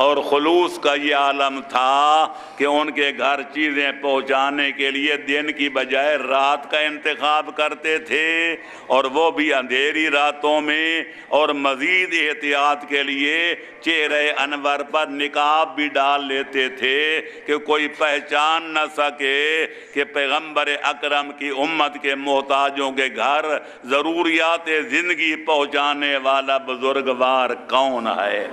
اور خلوص کا یہ عالم تھا کہ ان کے گھر چیزیں پہنچانے کے لیے دن کی بجائے رات کا انتخاب کرتے تھے، اور وہ بھی اندھیری راتوں میں، اور مزید احتیاط کے لیے چہرے انور پر نقاب بھی ڈال لیتے تھے کہ کوئی پہچان نہ سکے کہ پیغمبر اکرم کی امت کے محتاجوں کے گھر ضروریات زندگی پہنچانے والا بزرگوار کون ہے۔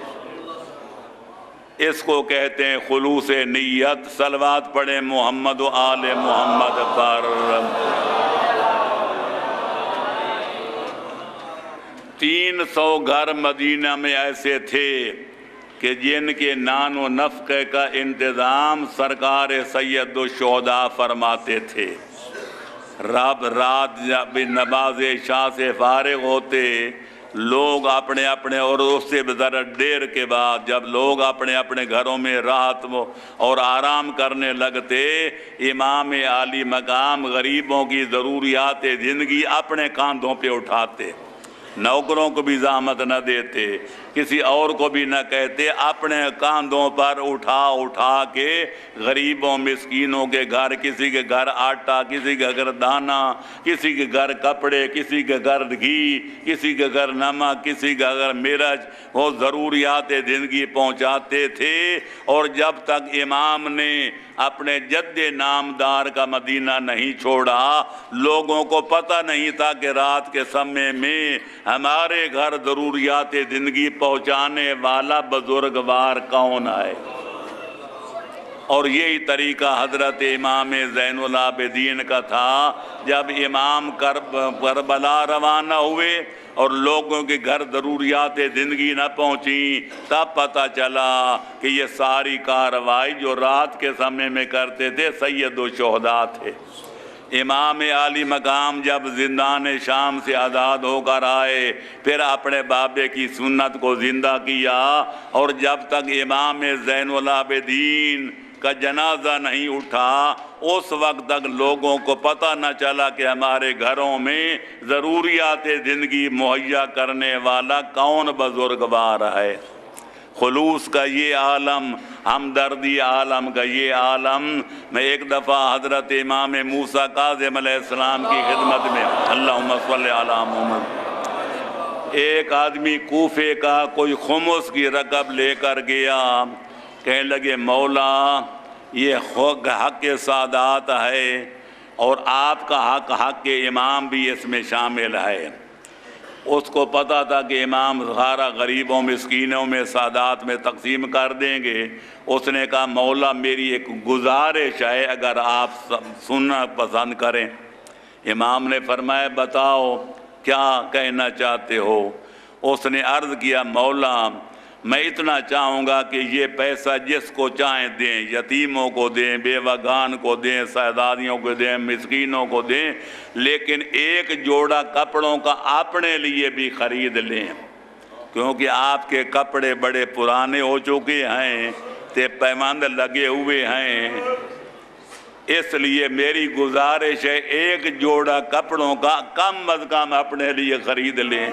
اس کو کہتے ہیں خلوص نیت۔ صلوات پڑھیں محمد و آل محمد پر۔ 300 گھر مدینہ میں ایسے تھے کہ جن کے نان و نفقے کا انتظام سرکار سید الشہداء فرماتے تھے۔ رات جب نماز عشاء سے فارغ ہوتے لوگ اپنے اور اس سے ذرا دیر کے بعد جب لوگ اپنے گھروں میں راحت اور آرام کرنے لگتے امام عالی مقام غریبوں کی ضروریات زندگی اپنے کاندھوں پہ اٹھاتے، نوکروں کو بھی زحمت نہ دیتے، کسی اور کو بھی نہ کہتے، اپنے کاندھوں پر اٹھا کے غریبوں مسکینوں کے گھر، کسی کے گھر آٹا، کسی کے گھر دانا، کسی کے گھر کپڑے، کسی کے گھر گھی، کسی کے گھر نمک، کسی کے گھر مرچ، وہ ضروریات زندگی پہنچاتے تھے۔ اور جب تک امام نے اپنے جد نامدار کا مدینہ نہیں چھوڑا لوگوں کو پتہ نہیں تھا کہ رات کے سمے میں ہمارے گھر ضروریات زندگی پہنچانے والا بزرگوار کون ہے۔ اور یہی طریقہ حضرت امام زین العابدین کا تھا۔ جب امام کربلا روانہ ہوئے اور لوگوں کے گھر ضروریات زندگی نہ پہنچیں، تب پتہ چلا کہ یہ ساری کارروائی جو رات کے سمے میں کرتے تھے سید الشہداء تھے۔ امام عالی مقام جب زندان شام سے آزاد ہو کر آئے، پھر اپنے بابے کی سنت کو زندہ کیا، اور جب تک امام زین العابدین کا جنازہ نہیں اٹھا اس وقت تک لوگوں کو پتہ نہ چلا کہ ہمارے گھروں میں ضروریات زندگی مہیا کرنے والا کون بزرگوار ہے۔ خلوص کا یہ عالم، ہمدردی عالم کا یہ عالم۔ میں ایک دفعہ حضرت امام موسیٰ کاظم علیہ السلام کی خدمت میں، اللہم صلی علی محمد، ایک آدمی کوفے کا کوئی خمس کی رقم لے کر گیا، کہنے لگے مولا یہ حق سادات ہے اور آپ کا حق امام بھی اس میں شامل ہے۔ اس کو پتہ تھا کہ امام سارا غریبوں مسکینوں میں سادات میں تقسیم کر دیں گے۔ اس نے کہا مولا میری ایک گزارش ہے اگر آپ سننا پسند کریں۔ امام نے فرمایا بتاؤ کیا کہنا چاہتے ہو؟ اس نے عرض کیا مولا میں اتنا چاہوں گا کہ یہ پیسہ جس کو چاہیں دیں، یتیموں کو دیں، بیوگان کو دیں، سہزادیوں کو دیں، مسکینوں کو دیں، لیکن ایک جوڑا کپڑوں کا اپنے لیے بھی خرید لیں، کیونکہ آپ کے کپڑے بڑے پرانے ہو چکے ہیں، تے پیماند لگے ہوئے ہیں، اس لیے میری گزارش ہے ایک جوڑا کپڑوں کا کم از کم اپنے لیے خرید لیں۔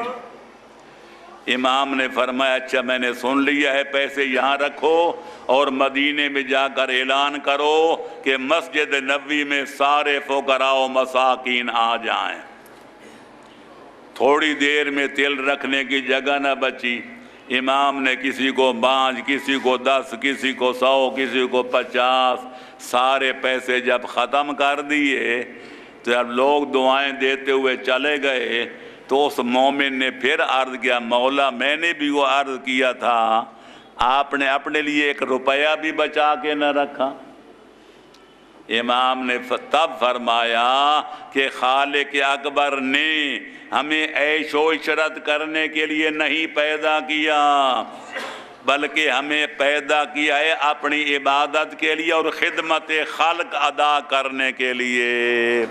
امام نے فرمایا اچھا میں نے سن لیا ہے، پیسے یہاں رکھو اور مدینے میں جا کر اعلان کرو کہ مسجد نبوی میں سارے فقراء و مساکین آ جائیں۔ تھوڑی دیر میں تل رکھنے کی جگہ نہ بچی۔ امام نے کسی کو 5، کسی کو 10، کسی کو 100، کسی کو 50، سارے پیسے جب ختم کر دیے تو جب لوگ دعائیں دیتے ہوئے چلے گئے تو اس مومن نے پھر عرض کیا مولا میں نے بھی وہ عرض کیا تھا، آپ نے اپنے لیے 1 روپیہ بھی بچا کے نہ رکھا۔ امام نے تب فرمایا کہ خالق اکبر نے ہمیں عیش و عشرت کرنے کے لیے نہیں پیدا کیا، بلکہ ہمیں پیدا کیا ہے اپنی عبادت کے لیے اور خدمت خلق ادا کرنے کے لیے۔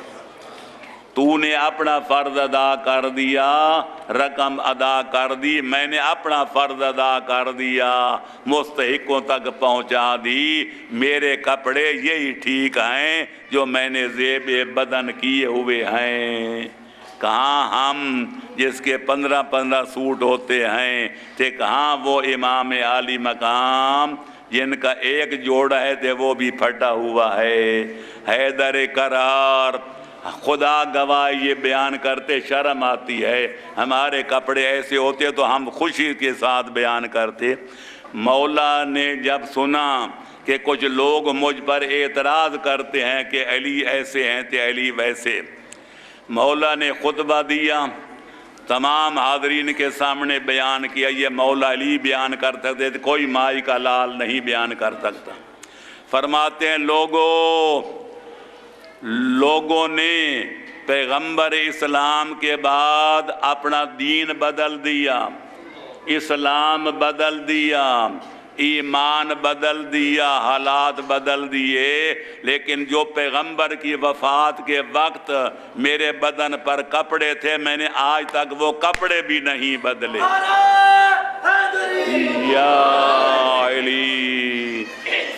تو نے اپنا فرض ادا کر دیا، رقم ادا کر دی، میں نے اپنا فرض ادا کر دیا، مستحقوں تک پہنچا دی، میرے کپڑے یہی ٹھیک ہیں جو میں نے زیب بدن کیے ہوئے ہیں۔ کہاں ہم جس کے 15 سوٹ ہوتے ہیں، کہ کہاں وہ امام عالی مقام جن کا ایک جوڑا ہے تھے وہ بھی پھٹا ہوا ہے۔ حیدر کرار خدا گواہ یہ بیان کرتے شرم آتی ہے، ہمارے کپڑے ایسے ہوتے تو ہم خوشی کے ساتھ بیان کرتے۔ مولا نے جب سنا کہ کچھ لوگ مجھ پر اعتراض کرتے ہیں کہ علی ایسے ہیں تو علی ویسے، مولا نے خطبہ دیا، تمام حاضرین کے سامنے بیان کیا یہ مولا علی بیان کر سکتے تھے، کوئی مائی کا لال نہیں بیان کر سکتا۔ فرماتے ہیں لوگوں نے پیغمبر اسلام کے بعد اپنا دین بدل دیا، اسلام بدل دیا، ایمان بدل دیا، حالات بدل دیے، لیکن جو پیغمبر کی وفات کے وقت میرے بدن پر کپڑے تھے میں نے آج تک وہ کپڑے بھی نہیں بدلے۔ یا علی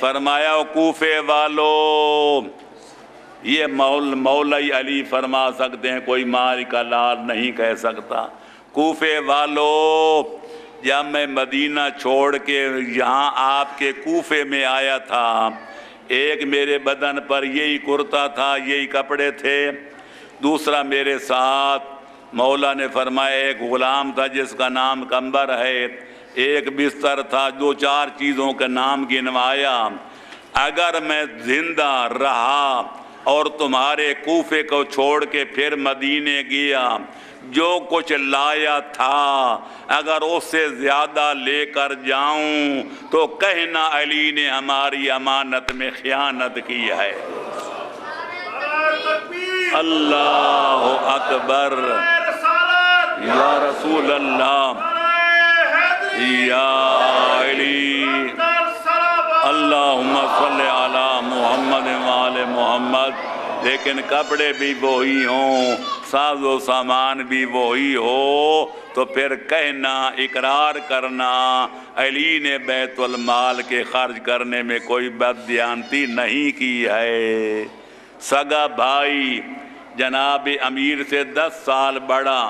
فرمایا کوفے والو، یہ مولا علی فرما سکتے ہیں، کوئی مائی کا لال نہیں کہہ سکتا۔ کوفے والو جب میں مدینہ چھوڑ کے یہاں آپ کے کوفے میں آیا تھا، ایک میرے بدن پر یہی کرتا تھا، یہی کپڑے تھے، دوسرا میرے ساتھ مولا نے فرمایا ایک غلام تھا جس کا نام کمبر ہے، ایک بستر تھا، 2-4 چیزوں کا نام گنوایا۔ اگر میں زندہ رہا اور تمہارے کوفے کو چھوڑ کے پھر مدینے گیا، جو کچھ لایا تھا اگر اس سے زیادہ لے کر جاؤں تو کہنا علی نے ہماری امانت میں خیانت کی ہے۔ اللہ اکبر، یا رسول اللہ، یا علی، اللہم صلی علی محمد وآل محمد۔ لیکن کپڑے بھی وہی ہوں، ساز و سامان بھی وہی ہو تو پھر کہنا، اقرار کرنا علی نے بیت المال کے خرچ کرنے میں کوئی بددیانتی نہیں کی ہے۔ سگا بھائی جناب امیر سے 10 سال بڑا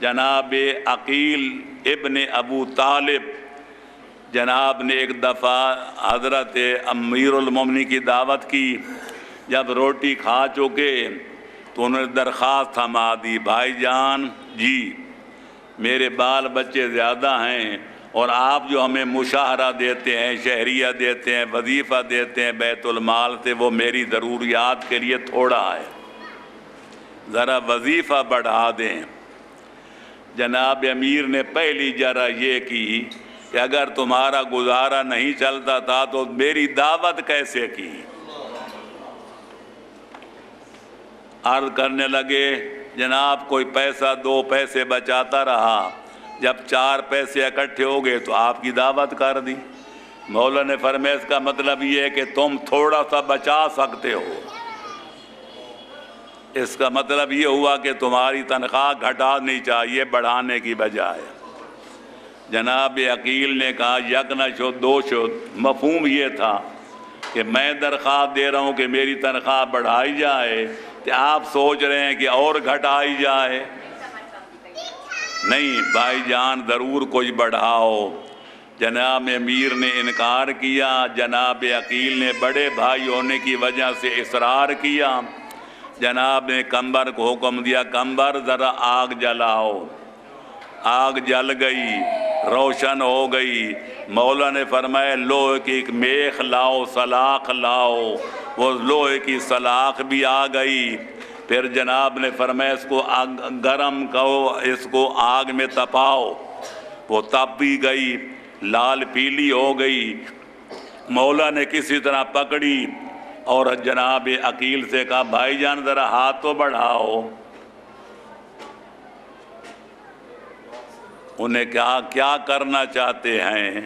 جناب عقیل ابن ابو طالب، جناب نے ایک دفعہ حضرت امیر المومنین کی دعوت کی۔ جب روٹی کھا چکے تو انہوں نے درخواست تھما دی، بھائی جان جی میرے بال بچے زیادہ ہیں اور آپ جو ہمیں مشاہرہ دیتے ہیں، شہریہ دیتے ہیں، وظیفہ دیتے ہیں بیت المال سے، وہ میری ضروریات کے لیے تھوڑا ہے، ذرا وظیفہ بڑھا دیں۔ جناب امیر نے پہلی جرہ یہ کی کہ اگر تمہارا گزارا نہیں چلتا تھا تو میری دعوت کیسے کی؟ عرض کرنے لگے جناب کوئی پیسہ 2 پیسے بچاتا رہا، جب 4 پیسے اکٹھے ہو گئے تو آپ کی دعوت کر دی۔ مولا نے فرمایا اس کا مطلب یہ ہے کہ تم تھوڑا سا بچا سکتے ہو، اس کا مطلب یہ ہوا کہ تمہاری تنخواہ گھٹانی چاہیے بڑھانے کی بجائے۔ جناب عقیل نے کہا یک نہ شد دو شد، مفہوم یہ تھا کہ میں درخواست دے رہا ہوں کہ میری تنخواہ بڑھائی جائے، کہ آپ سوچ رہے ہیں کہ اور گھٹائی جائے؟ نہیں بھائی جان ضرور کچھ بڑھاؤ۔ جناب امیر نے انکار کیا، جناب عقیل نے بڑے بھائی ہونے کی وجہ سے اصرار کیا۔ جناب نے کمبر کو حکم دیا کمبر ذرا آگ جلاؤ۔ آگ جل گئی، روشن ہو گئی۔ مولا نے فرمایا لوہے کی ایک میخ لاؤ، سلاخ لاؤ۔ وہ لوہے کی سلاخ بھی آ گئی۔ پھر جناب نے فرمایا اس کو گرم کرو، اس کو آگ میں تپاؤ۔ وہ تپ بھی گئی، لال پیلی ہو گئی۔ مولا نے کسی طرح پکڑی اور جناب عقیل سے کہا بھائی جان ذرا ہاتھ تو بڑھاؤ۔ انہیں کہا کیا کرنا چاہتے ہیں؟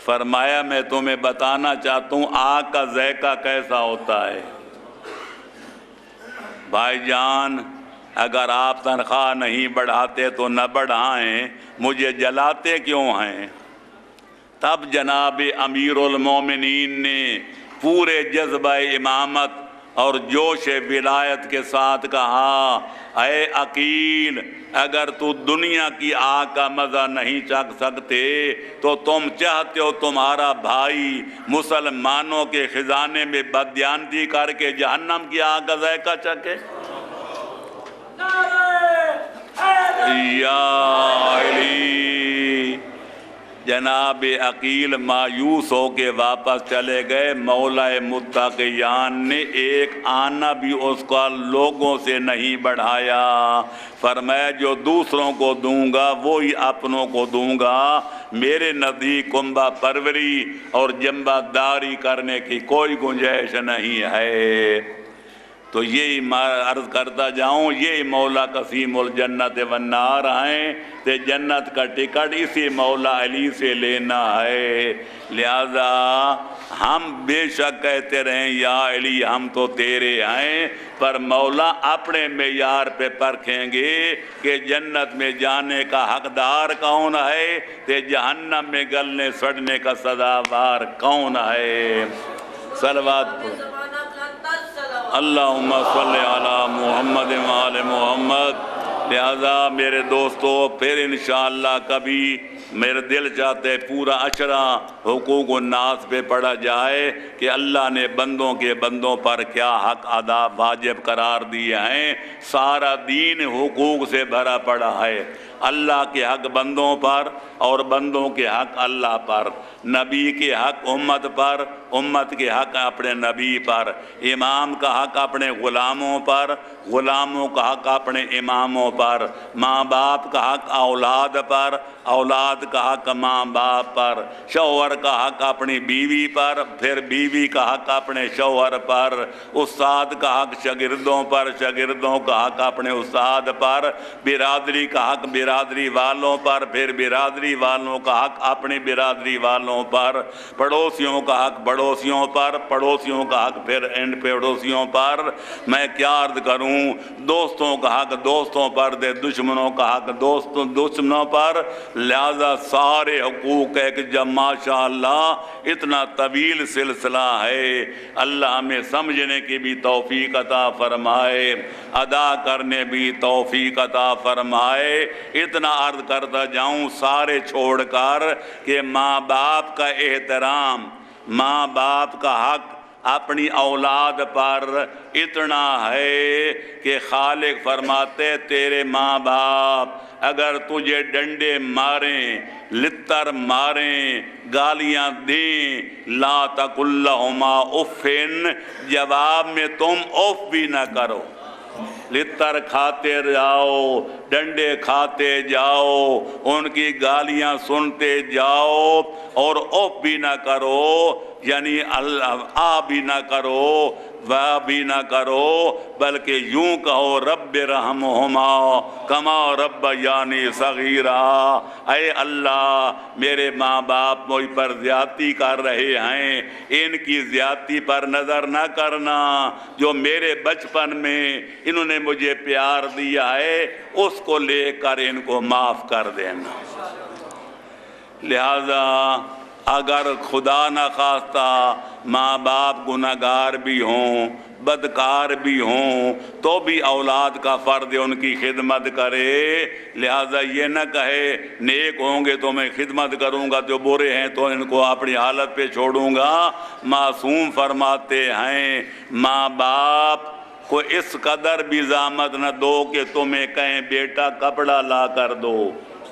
فرمایا میں تمہیں بتانا چاہتا ہوں آگ کا ذائقہ کیسا ہوتا ہے۔ بھائی جان اگر آپ تنخواہ نہیں بڑھاتے تو نہ بڑھائیں، مجھے جلاتے کیوں ہیں؟ تب جناب امیر المومنین نے پورے جذبہ امامت اور جوش ولایت کے ساتھ کہا اے عقیل اگر تو دنیا کی آگ کا مزہ نہیں چکھ سکتے تو تم چاہتے ہو تمہارا بھائی مسلمانوں کے خزانے میں بددیانتی کر کے جہنم کی آگ کا ذائقہ چکھے؟ یا علی۔ جناب عقیل مایوس ہو کے واپس چلے گئے۔ مولا متقیان نے ایک آنا بھی اس کا لوگوں سے نہیں بڑھایا۔ فرمایا جو دوسروں کو دوں گا وہی اپنوں کو دوں گا، میرے نزدیک کنبہ پروری اور جنبہ داری کرنے کی کوئی گنجائش نہیں ہے۔ تو یہی عرض کرتا جاؤں یہی مولا قسیم الجنت والنار ہیں، تے جنت کا ٹکٹ اسی مولا علی سے لینا ہے۔ لہذا ہم بے شک کہتے رہیں یا علی ہم تو تیرے ہیں، پر مولا اپنے معیار پہ پرکھیں گے کہ جنت میں جانے کا حقدار کون ہے، تے جہنم میں گلنے سڑنے کا سزاوار کون ہے۔ صلوات پڑھو۔ اللہم صلی علی محمد وآل محمد۔ لہذا میرے دوستو پھر انشاءاللہ کبھی میرے دل چاہتے پورا عشرہ حقوق الناس پہ پڑھا جائے کہ اللہ نے بندوں پر کیا حق ادا واجب قرار دیے ہیں۔ سارا دین حقوق سے بھرا پڑا ہے، اللہ کے حق بندوں پر اور بندوں کے حق اللہ پر، نبی کے حق امت پر امت کے حق اپنے نبی پر، امام کا حق اپنے غلاموں پر، غلاموں کا حق اپنے اماموں پر، ماں باپ کا حق اولاد پر، اولاد کا حق ماں باپ پر، شوہر کا حق اپنی بیوی پر، پھر بیوی کا حق اپنے شوہر پر، استاد کا حق شاگردوں پر، شاگردوں کا حق اپنے استاد پر، برادری کا حق برادری والوں پر، پھر برادری والوں کا حق اپنی برادری والوں پر، پڑوسیوں کا حق پڑوسیوں پر، پڑوسیوں کا حق پھر ان پڑوسیوں پر۔ میں کیا عرض کروں، دوستوں کا حق دوستوں پر دے، دشمنوں کا حق دشمنوں پر، لہذا سارے حقوق ہے کہ جب ماشاءاللہ اتنا طویل سلسلہ ہے، اللہ ہمیں سمجھنے کی بھی توفیق عطا فرمائے، ادا کرنے بھی توفیق عطا فرمائے۔ اتنا عرض کرتا جاؤں سارے چھوڑ کر کہ ماں باپ کا احترام، ماں باپ کا حق اپنی اولاد پر اتنا ہے کہ خالق فرماتے تیرے ماں باپ اگر تجھے ڈنڈے ماریں، لتر ماریں، گالیاں دیں، لا تقل لہما اف، جواب میں تم اف بھی نہ کرو، لتر کھاتے جاؤ، ڈنڈے کھاتے جاؤ، ان کی گالیاں سنتے جاؤ اور اف بھی نہ کرو، یعنی آ بھی نہ کرو، واہ بھی نہ کرو، بلکہ یوں کہو رب رحمہما کما ربیانی صغیرا، اے اللہ میرے ماں باپ مجھ پر زیادتی کر رہے ہیں، ان کی زیادتی پر نظر نہ کرنا، جو میرے بچپن میں انہوں نے مجھے پیار دیا ہے اس کو لے کر ان کو معاف کر دینا۔ لہذا اگر خدا نہ خواستہ ماں باپ گناہگار بھی ہوں، بدکار بھی ہوں، تو بھی اولاد کا فرض ان کی خدمت کرے، لہذا یہ نہ کہے نیک ہوں گے تو میں خدمت کروں گا، جو برے ہیں تو ان کو اپنی حالت پہ چھوڑوں گا۔ معصوم فرماتے ہیں ماں باپ کو اس قدر بھی زحمت نہ دو کہ تمہیں کہیں بیٹا کپڑا لا کر دو،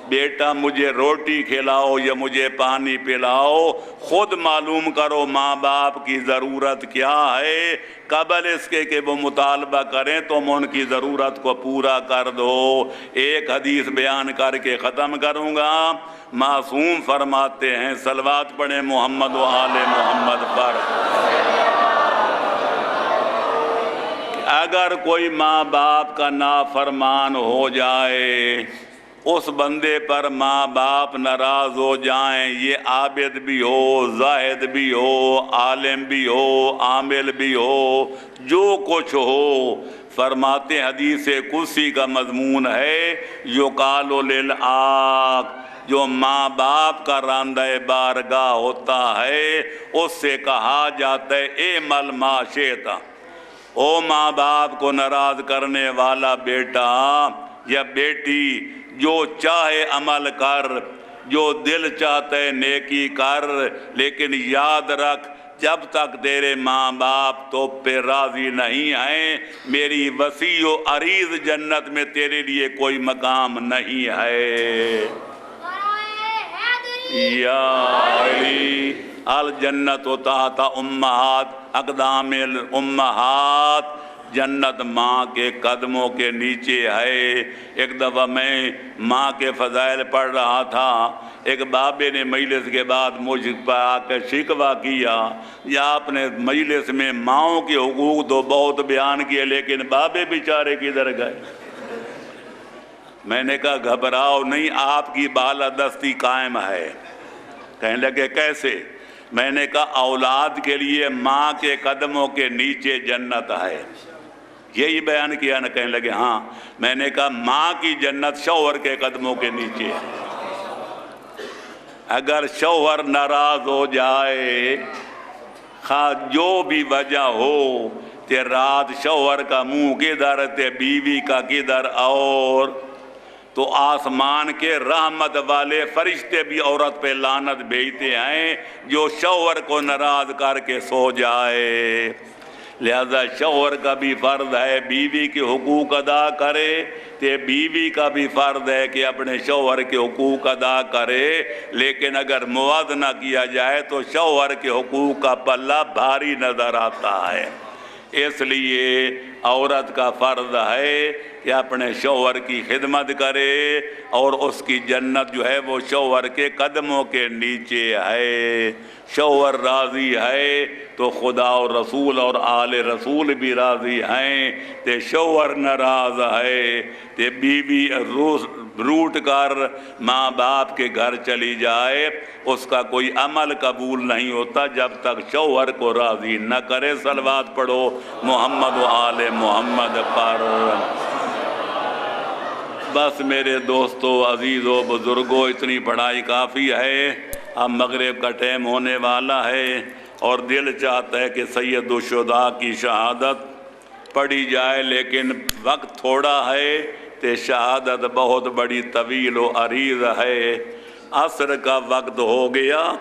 بیٹا مجھے روٹی کھلاؤ یا مجھے پانی پلاؤ، خود معلوم کرو ماں باپ کی ضرورت کیا ہے، قبل اس کے کہ وہ مطالبہ کریں تم ان کی ضرورت کو پورا کر دو۔ ایک حدیث بیان کر کے ختم کروں گا۔ معصوم فرماتے ہیں صلوات پڑھیں محمد و آل محمد پر، اگر کوئی ماں باپ کا نافرمان ہو جائے، اس بندے پر ماں باپ ناراض ہو جائیں، یہ عابد بھی ہو، زاہد بھی ہو، عالم بھی ہو، عامل بھی ہو، جو کچھ ہو، فرماتے حدیث قدسی کا مضمون ہے یقال للعاق، جو ماں باپ کا راندہ بارگاہ ہوتا ہے اس سے کہا جاتا ہے اے مل ما شئتا، او ماں باپ کو ناراض کرنے والا بیٹا یا بیٹی، جو چاہے عمل کر، جو دل چاہتا ہے نیکی کر، لیکن یاد رکھ جب تک تیرے ماں باپ تو پہ راضی نہیں ہیں میری وسیع و عریض جنت میں تیرے لیے کوئی مقام نہیں ہے۔ یا علی الجنت تحت امہات اقدام الامہات، جنت ماں کے قدموں کے نیچے ہے۔ ایک دفعہ میں ماں کے فضائل پڑھ رہا تھا، ایک بابے نے مجلس کے بعد مجھ پر آ کر شکوہ کیا یا آپ نے مجلس میں ماؤں کے حقوق تو بہت بیان کیے لیکن بابے بیچارے کدھر گئے؟ میں نے کہا گھبراؤ نہیں، آپ کی بالادستی قائم ہے۔ کہنے لگے کیسے؟ میں نے کہا اولاد کے لیے ماں کے قدموں کے نیچے جنت ہے، یہی بیان کیا نا؟ کہنے لگے ہاں۔ میں نے کہا ماں کی جنت شوہر کے قدموں کے نیچے ہے۔ اگر شوہر ناراض ہو جائے، خواہ جو بھی وجہ ہو، تے رات شوہر کا منہ کدھر تے بیوی کا کدھر، اور تو آسمان کے رحمت والے فرشتے بھی عورت پہ لعنت بھیجتے ہیں جو شوہر کو ناراض کر کے سو جائے۔ لہذا شوہر کا بھی فرض ہے بیوی کے حقوق ادا کرے، تے بیوی کا بھی فرض ہے کہ اپنے شوہر کے حقوق ادا کرے، لیکن اگر موازنہ کیا جائے تو شوہر کے حقوق کا پلہ بھاری نظر آتا ہے۔ اس لیے عورت کا فرض ہے کہ اپنے شوہر کی خدمت کرے، اور اس کی جنت جو ہے وہ شوہر کے قدموں کے نیچے ہے۔ شوہر راضی ہے تو خدا اور رسول اور آل رسول بھی راضی ہیں، تے شوہر ناراض ہے تے بیوی روٹ کر ماں باپ کے گھر چلی جائے، اس کا کوئی عمل قبول نہیں ہوتا جب تک شوہر کو راضی نہ کرے۔ صلوات پڑھو محمد و آل محمد پر۔ بس میرے دوستو، عزیزو، بزرگو، اتنی پڑھائی کافی ہے۔ اب مغرب کا ٹائم ہونے والا ہے، اور دل چاہتا ہے کہ سید الشہداء کی شہادت پڑھی جائے، لیکن وقت تھوڑا ہے تے شہادت بہت بڑی طویل و عریض ہے۔ عصر کا وقت ہو گیا۔